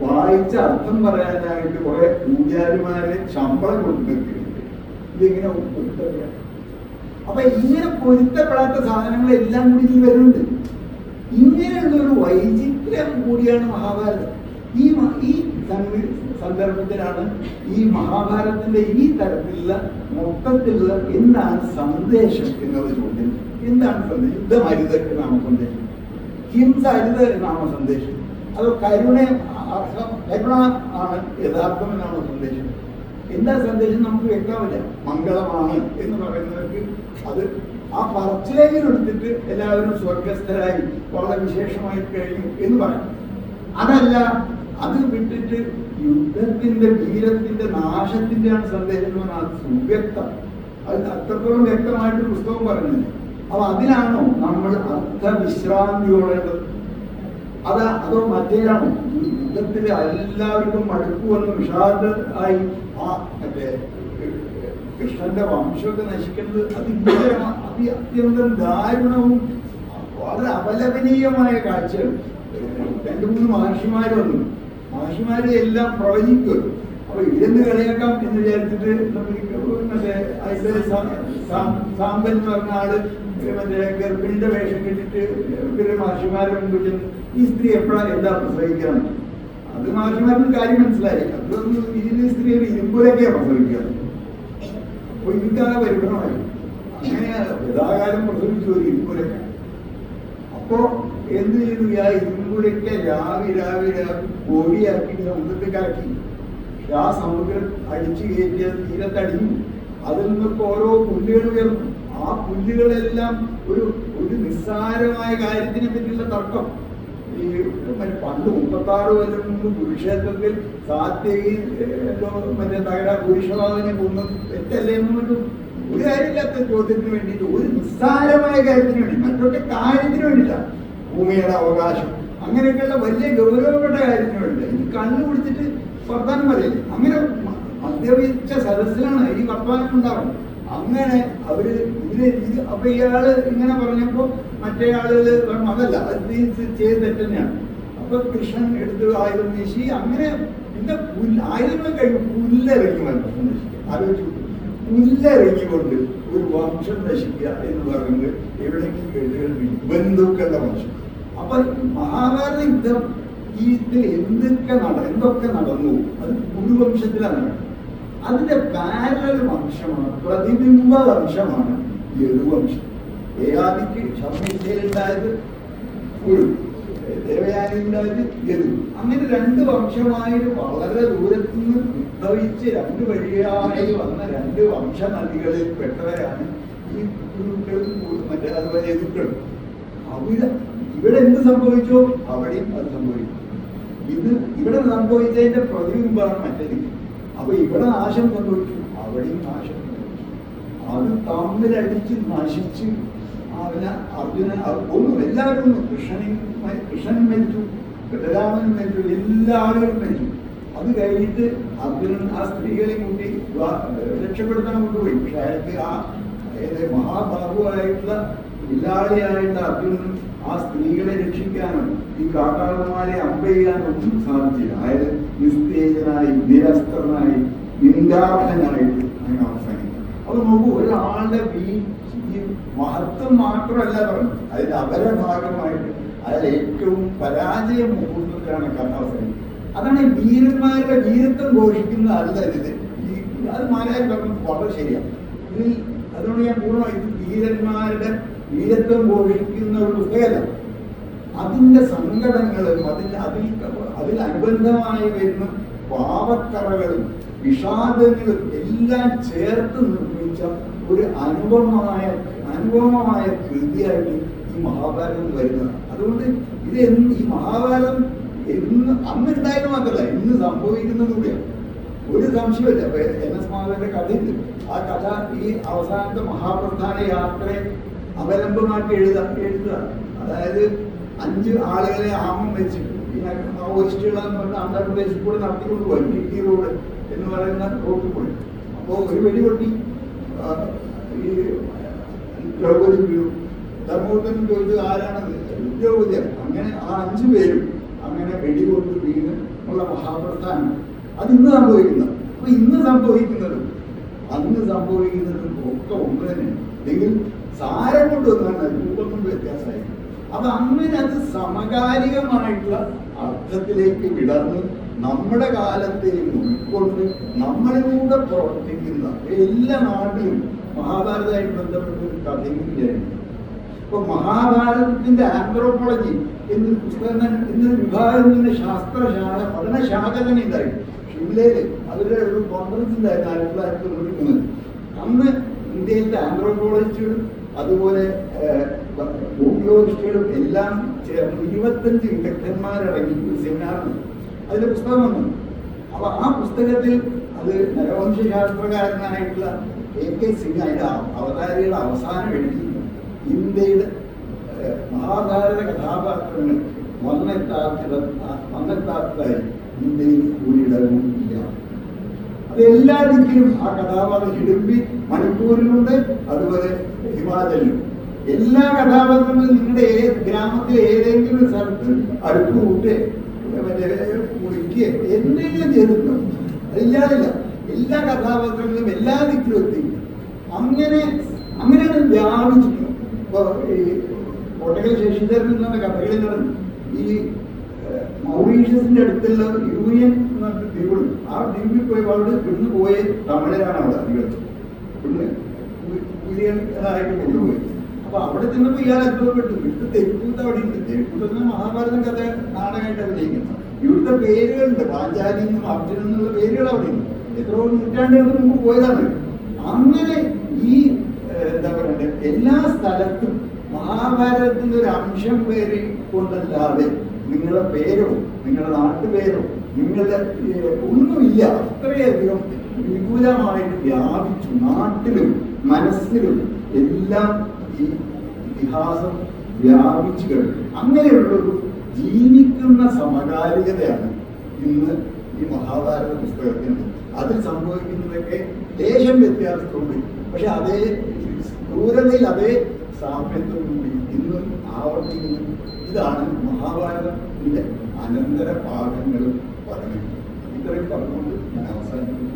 വായിച്ച അർത്ഥം പറയാനായിട്ട് കുറെ പൂജാരിമാരെ ശമ്പളം കൊടുത്തിട്ടുണ്ട്. ഇതിങ്ങനെ പൊരുത്തപ്പെടാം. അപ്പൊ ഇങ്ങനെ പൊരുത്തപ്പെടാത്ത സാധനങ്ങളെല്ലാം കൂടി ഇതിൽ വരുന്നുണ്ട്. ഇങ്ങനെയുള്ള ഒരു വൈചിത്രം കൂടിയാണ് മഹാഭാരതം. ഈ സന്ദർഭത്തിലാണ് ഈ മഹാഭാരതത്തിന്റെ ഈ തരത്തിലുള്ള മൊത്തത്തിലുള്ള എന്താണ് സന്ദേശം എന്നത് ചോദ്യം. എന്താണ് സന്ദേശം? യുദ്ധമരുത് എന്നാണ് സന്ദേശം, ഹിംസ അരുത് എന്നാണ് സന്ദേശം, അത് കരുണ ആണ് യഥാർത്ഥം എന്നാണ് സന്ദേശം. എന്താ സന്ദേശം നമുക്ക് വ്യക്തമല്ല. മംഗളമാണ് എന്ന് പറയുന്നവർക്ക് അത് ആ പറച്ചിലേക്കിലെടുത്തിട്ട് എല്ലാവരും സ്വർഗസ്ഥരായി വളരെ വിശേഷമായി കഴിഞ്ഞു എന്ന് പറയാം. അതല്ല, അത് വിട്ടിട്ട് യുദ്ധത്തിന്റെ വീരത്തിന്റെ നാശത്തിന്റെയാണ് സന്ദേശം എന്ന് പറഞ്ഞാൽ അത് സുവ്യക്തം. അത് അത്രത്തോളം വ്യക്തമായിട്ട് പുസ്തകം പറയുന്നത്. അപ്പൊ അതിലാണോ നമ്മൾ അർത്ഥവിശ്രാന്തിയോടേണ്ടത്? അതോ മറ്റേതാണോ? യുദ്ധത്തിൽ എല്ലാവർക്കും മടുപ്പ് വന്ന് വിഷാദ ആയി ആ മറ്റേ കൃഷ്ണന്റെ വംശമൊക്കെ നശിക്കുന്നത് അത് അത്യന്തം ദാരുണവും വളരെ അപലപനീയമായ കാഴ്ചകൾ. 2-3 മഹർഷിമാര് വന്നു. മഹർഷിമാര് എല്ലാം പ്രവചിക്കും. അപ്പൊ ഇതെന്ന് കളിയാക്കാം എന്ന് വിചാരിച്ചിട്ട് മറ്റേ അതിന്റെ സാമ്പൻ എന്ന് പറഞ്ഞ ആള് മറ്റേ ഗർഭിണിയുടെ വേഷം കെട്ടിട്ട് പിന്നെ മഹർഷിമാരെ മുൻപിൽ ഈ സ്ത്രീ എപ്പോഴാണ് എന്താ പ്രസവിക്കണം? അത് മഹർഷിമാർക്ക് കാര്യം മനസ്സിലായി. അതൊന്നും ഇതിന് സ്ത്രീ ഇരുമ്പുലൊക്കെയാണ് പ്രസവിക്കുക. അപ്പൊ ഇതൊക്കെ പരിഭ്രമായി. അങ്ങനെ യഥാകാലം പ്രസവിച്ചു ഒരു ഇരുമ്പുലൊക്കെ. അപ്പോ എന്ത് ചെയ്തു? ഇതും കൂടെയൊക്കെ രാവിലെ കോടിയാക്കിയിട്ട് സമുദ്രത്തിൽ കലക്കി. ആ സമുദ്രം അടിച്ചു കയറ്റിയ തീരത്തടിഞ്ഞു. അതിൽ നിന്നൊക്കെ ഓരോ പുല്ലുകൾ ഉയർന്നു. ആ പുല്ലുകളെല്ലാം ഒരു നിസ്സാരമായ കാര്യത്തിനെ പറ്റിയുള്ള തർക്കം. ഈ പണ്ട് 36 കൊല്ലം മുമ്പ് കുരുക്ഷേത്രത്തിൽ സാത്യകി മറ്റേ തകര പുരുഷവാദിനെ കൊന്നു തെറ്റല്ലേ എന്ന് ഒരു കാര്യമില്ലാത്ത ചോദ്യത്തിന് വേണ്ടിയിട്ട്, ഒരു നിസ്സാരമായ കാര്യത്തിന് വേണ്ടി, മറ്റൊക്കെ കാര്യത്തിന് വേണ്ടിയില്ല. ഭൂമിയുടെ അവകാശം അങ്ങനെയൊക്കെയുള്ള വലിയ ഗൗരവപ്പെട്ട കാര്യത്തിന് വേണ്ടിയില്ല. ഇത് കണ്ണു പിടിച്ചിട്ട് വർത്താനം പറയില്ല. അങ്ങനെ മദ്യപിച്ച സദസ്സിലാണ് ഈ വർത്തമാനം ഉണ്ടാവും. അങ്ങനെ അപ്പൊ ഇയാള് ഇങ്ങനെ പറഞ്ഞപ്പോ മറ്റേ ആളുകൾ പറഞ്ഞു അതല്ല, അത് ചെയ്ത് തെറ്റന്നെയാണ്. അപ്പൊ കൃഷ്ണൻ എടുത്ത് ആയുധം വീശി. അങ്ങനെ പിന്നെ ആയുധങ്ങൾ കഴിയും പുല്ലിറങ്ങി വന്നു നശിക്കുക. ആലോചിച്ചു, പുല്ലിറങ്ങിക്കൊണ്ട് ഒരു വംശം നശിക്കുക എന്ന് പറയുന്നത് എവിടെയെങ്കിലും കേട്ടുകൾ ബന്ധുക്കളുടെ വംശം. അപ്പൊ മഹാഭാരത യുദ്ധം ഇതിൽ എന്തൊക്കെ നടന്നു അത് കുരുവംശത്തിലാണ് നടന്നത്. അതിന്റെ പാരലൽ വംശമാണ്, പ്രതിബിംബ വംശമാണ് യദുവംശം. യയാതിക്ക് ശർമ്മിച്ചയിലുണ്ടായത് കുരു, ദേവയാനിയുണ്ടായത് യദു. അങ്ങനെ 2 വംശമായിട്ട് വളരെ ദൂരത്തു നിന്ന് ഉദ്ഭവിച്ച് 2 വഴിയായി വന്ന 2 വംശനദികളിൽ പെട്ടവരാണ് ഈ കുരുക്കളും മറ്റേ അതുപോലെ യദുക്കളും. ഇവിടെ എന്ത് സംഭവിച്ചോ അവിടെയും അത് സംഭവിക്കും. ഇവിടെ സംഭവിച്ചതിന്റെ പ്രതിബിംബമാണ് മറ്റേത്. അപ്പൊ ഇവിടെ നാശം സംഭവിച്ചു, അവിടെയും നാശം സംഭവിച്ചു. അത് തമ്മിലടിച്ച് നശിച്ച് അർജുനൻ ഒന്നും എല്ലാവരും കൃഷ്ണനും മരിച്ചു, ബലരാമനും മരിച്ചു, എല്ലാ ആളുകളും മരിച്ചു. അത് കഴിഞ്ഞിട്ട് അർജുനൻ ആ സ്ത്രീകളെ കൂട്ടി രക്ഷപ്പെടുത്താൻ കൊണ്ടുപോയി. പക്ഷെ അയാൾക്ക് മഹാബാഹുവായിട്ടുള്ള വില്ലാളിയായിട്ടുള്ള അർജുനൻ ആ സ്ത്രീകളെ രക്ഷിക്കാനും ഈ കാട്ടാളന്മാരെ അമ്പെയ്യാനും ഒന്നും സാധിച്ചില്ല. അയാൾ നിസ്തേജനായി, നിരസ്ത്രനായി, നിന്ദാർഹനായിട്ട് അങ്ങനെ അവസാനിക്കും. അപ്പൊ നോക്കൂ, ഒരാളുടെ ഈ മഹത്വം മാത്രമല്ല പറഞ്ഞു, അതിന്റെ അപരഭാഗമായിട്ട് അയാൾ ഏറ്റവും പരാജയ മുഹൂർത്തത്തിലാണ് കഥ അവസാനിക്കുന്നത്. അതാണ് ഈ വീരന്മാരുടെ വീരത്വം ഘോഷിക്കുന്ന അല്ല ഇത്. അത് മാലായി പറഞ്ഞു വളരെ ശരിയാണ്. അതുകൊണ്ട് ഞാൻ പൂർണ്ണമായി ഇത് വീരന്മാരുടെ വീരത്വം ഘോഷിക്കുന്ന ഒരു പുസ്തകമല്ല. അതിന്റെ സങ്കടങ്ങളും അതിൽ അനുബന്ധമായി വരുന്ന പാവക്കറകളും വിഷാദങ്ങളും എല്ലാം ചേർത്ത് നിർമ്മിച്ച ഒരു അനുപമമായ കൃതിയായിട്ട് ഈ മഹാഭാരതം വരുന്നതാണ്. അതുകൊണ്ട് ഈ മഹാഭാരതം അന്നുണ്ടായത് മാത്രമല്ല, ഇന്ന് സംഭവിക്കുന്നത് കൂടിയാണ്. ഒരു സംശയമില്ല. NS മാധവന്റെ കഥയുണ്ട്. ആ കഥ ഈ അവസാനത്തെ മഹാപ്രസ്ഥാന യാത്രയെ അവലംബമാക്കി എഴുതുക. അതായത് 5 ആളുകളെ ആമം വെച്ചിട്ട് പിന്നെ മാവോയിസ്റ്റുകളെന്ന് പറഞ്ഞാൽ ആന്ധ്രാപ്രദേശിൽ കൂടെ നടത്തിക്കൊണ്ട് പോയി, ടി റോഡ് എന്ന് പറയുന്ന റോഡിൽ കൂടി. അപ്പോൾ ഒരു വെടിപൊട്ടി ഈ ദ്രൗപദി വീണു. ധർമ്മപുത്രൻ ചോദിച്ചത് ആരാണത്? ദ്രൗപദിയാണ്. അങ്ങനെ ആ 5 പേരും അങ്ങനെ വെടികൊണ്ട് വീണ് ഉള്ള മഹാപ്രസ്ഥാനം അത് ഇന്ന് സംഭവിക്കുന്നത്. അപ്പൊ ഇന്ന് സംഭവിക്കുന്നതും അന്ന് സംഭവിക്കുന്നതും ഒക്കെ ഒന്ന് തന്നെയാണ്. എങ്കിൽ സാരം കൊണ്ടുവന്നാണ് രൂപം കൊണ്ട് വ്യത്യാസമായി. അപ്പൊ അങ്ങനെ അത് സമകാലികമായിട്ടുള്ള അർത്ഥത്തിലേക്ക് വിടർന്ന് നമ്മുടെ കാലത്തെയും ഉൾക്കൊണ്ട് നമ്മളിലൂടെ പ്രവർത്തിക്കുന്ന എല്ലാ നാട്ടിലും മഹാഭാരതമായിട്ട് ബന്ധപ്പെട്ട ഒരു കഥയും. ഇപ്പൊ മഹാഭാരതത്തിന്റെ ആന്ത്രോപോളജി എന്നൊരു പുസ്തകം എന്നൊരു വിഭാഗം തന്നെ ശാസ്ത്രശാല പഠനശാഖ തന്നെ ഉണ്ടായി. ഷിംലയില് അവരുടെ ഒരു കോൺഫറൻസ് ഉണ്ടായിരുന്നു 1993. അന്ന് ഇന്ത്യയിലെ ആന്ത്രോപോളജിസ്റ്റുകളും അതുപോലെ ഭൂമിയോളജിസ്റ്റുകളും എല്ലാം ചേർന്ന് 25 വിദഗ്ധന്മാരടങ്ങി ഒരു സെമിനാറുണ്ട്. അതിന്റെ പുസ്തകം വന്നു. അപ്പൊ ആ പുസ്തകത്തിൽ അത് നരവംശാസ്ത്രകാരനായിട്ടുള്ള AK സിംഗ് അതിന്റെ അവതാരികളുടെ അവസാനം എഴുതി ഇന്ത്യയുടെ മഹാഭാരത കഥാപാത്രങ്ങൾ വന്നെത്താത്തതായി ഇന്ത്യയിൽ ഒരിടവും ഇല്ല. അത് എല്ലാ ദിക്കിലും ആ കഥാപാത്രം ഹിഡുമ്പി മണിപ്പൂരിലുണ്ട്, അതുപോലെ ഹിമാചലിലും. എല്ലാ കഥാപാത്രങ്ങളും നിങ്ങളുടെ ഗ്രാമത്തിലെ ഏതെങ്കിലും ഒരു സ്ഥലത്ത് അടുപ്പ് കൂട്ട് മറ്റേ കുളിക്കുക എന്തെങ്കിലും ചെയ്തിട്ടുണ്ടോ? അതില്ലാതില്ല. എല്ലാ കഥാപാത്രങ്ങളും എല്ലാ ദിക്കിലും എത്തി. അങ്ങനെയാണ് വ്യാപിച്ചിട്ടുള്ളത്. ഇപ്പൊ ഈ കോട്ടക്കൽ ശശിധരൻ എന്ന കഥകളിൽ നടന്നു. ഈ മൗറീഷ്യസിന്റെ അടുത്തുള്ള യൂണിയൻ എന്ന് പറഞ്ഞ ദ്വീപുണ്ട്. ആ ദ്വീപിൽ പോയി അവിടെ ഇവിടുന്ന് പോയ തമിഴരാണ് അവിടെ അധികം ഇവിടുന്ന് കുര്യനായിട്ട് കൊണ്ടുപോയി. അപ്പൊ അപ്പൊ അവിടെ ചെന്നപ്പോ ഇയാൾ അത്ഭുതപ്പെട്ടു. ഇവിടുത്തെ തെരുക്കൂത്ത് അവിടെ ഉണ്ട്. തെരുക്കൂത്ത് മഹാഭാരതം കഥ നാടകമായിട്ട് അഭിനയിക്കുന്നത്. ഇവിടുത്തെ പേരുകളുണ്ട്, പാഞ്ചാലി എന്നും അർജുനൻ എന്നുള്ള പേരുകൾ അവിടെ ഉണ്ട്. എത്രയോ നൂറ്റാണ്ടുകൾക്ക് മുമ്പ് പോയതാണ്. അങ്ങനെ ഈ എന്താ പറയണ്ടേ, എല്ലാ സ്ഥലത്തും മഹാഭാരതത്തിന്റെ ഒരു അംശം പേര് കൊണ്ടല്ലാതെ നിങ്ങളുടെ പേരോ നിങ്ങളുടെ നാട്ടുപേരോ നിങ്ങളുടെ ഒന്നുമില്ല. അത്രയധികം വിപുലമായിട്ട് വ്യാപിച്ചു. നാട്ടിലും മനസ്സിലും എല്ലാം ഈ ഇതിഹാസം വ്യാപിച്ചു കഴിഞ്ഞു. അങ്ങനെയുള്ളൊരു ജീവിക്കുന്ന സമകാലികതയാണ് ഇന്ന് ഈ മഹാഭാരത പുസ്തകത്തിന്. അതിൽ സംഭവിക്കുന്നതൊക്കെ ലേശം വ്യത്യാസത്തോടെ, പക്ഷെ അതേ ക്രൂരതയിൽ അതേ സാമ്യത്വം കൂടി ഇന്നും ആവർത്തിക്കുന്നു. ഇതാണ് മഹാഭാരതത്തിന്റെ അനന്തര പാഠങ്ങളും പഠനം. ഇത്രയും പറഞ്ഞുകൊണ്ട് ഞാൻ അവസാനിക്കുന്നു.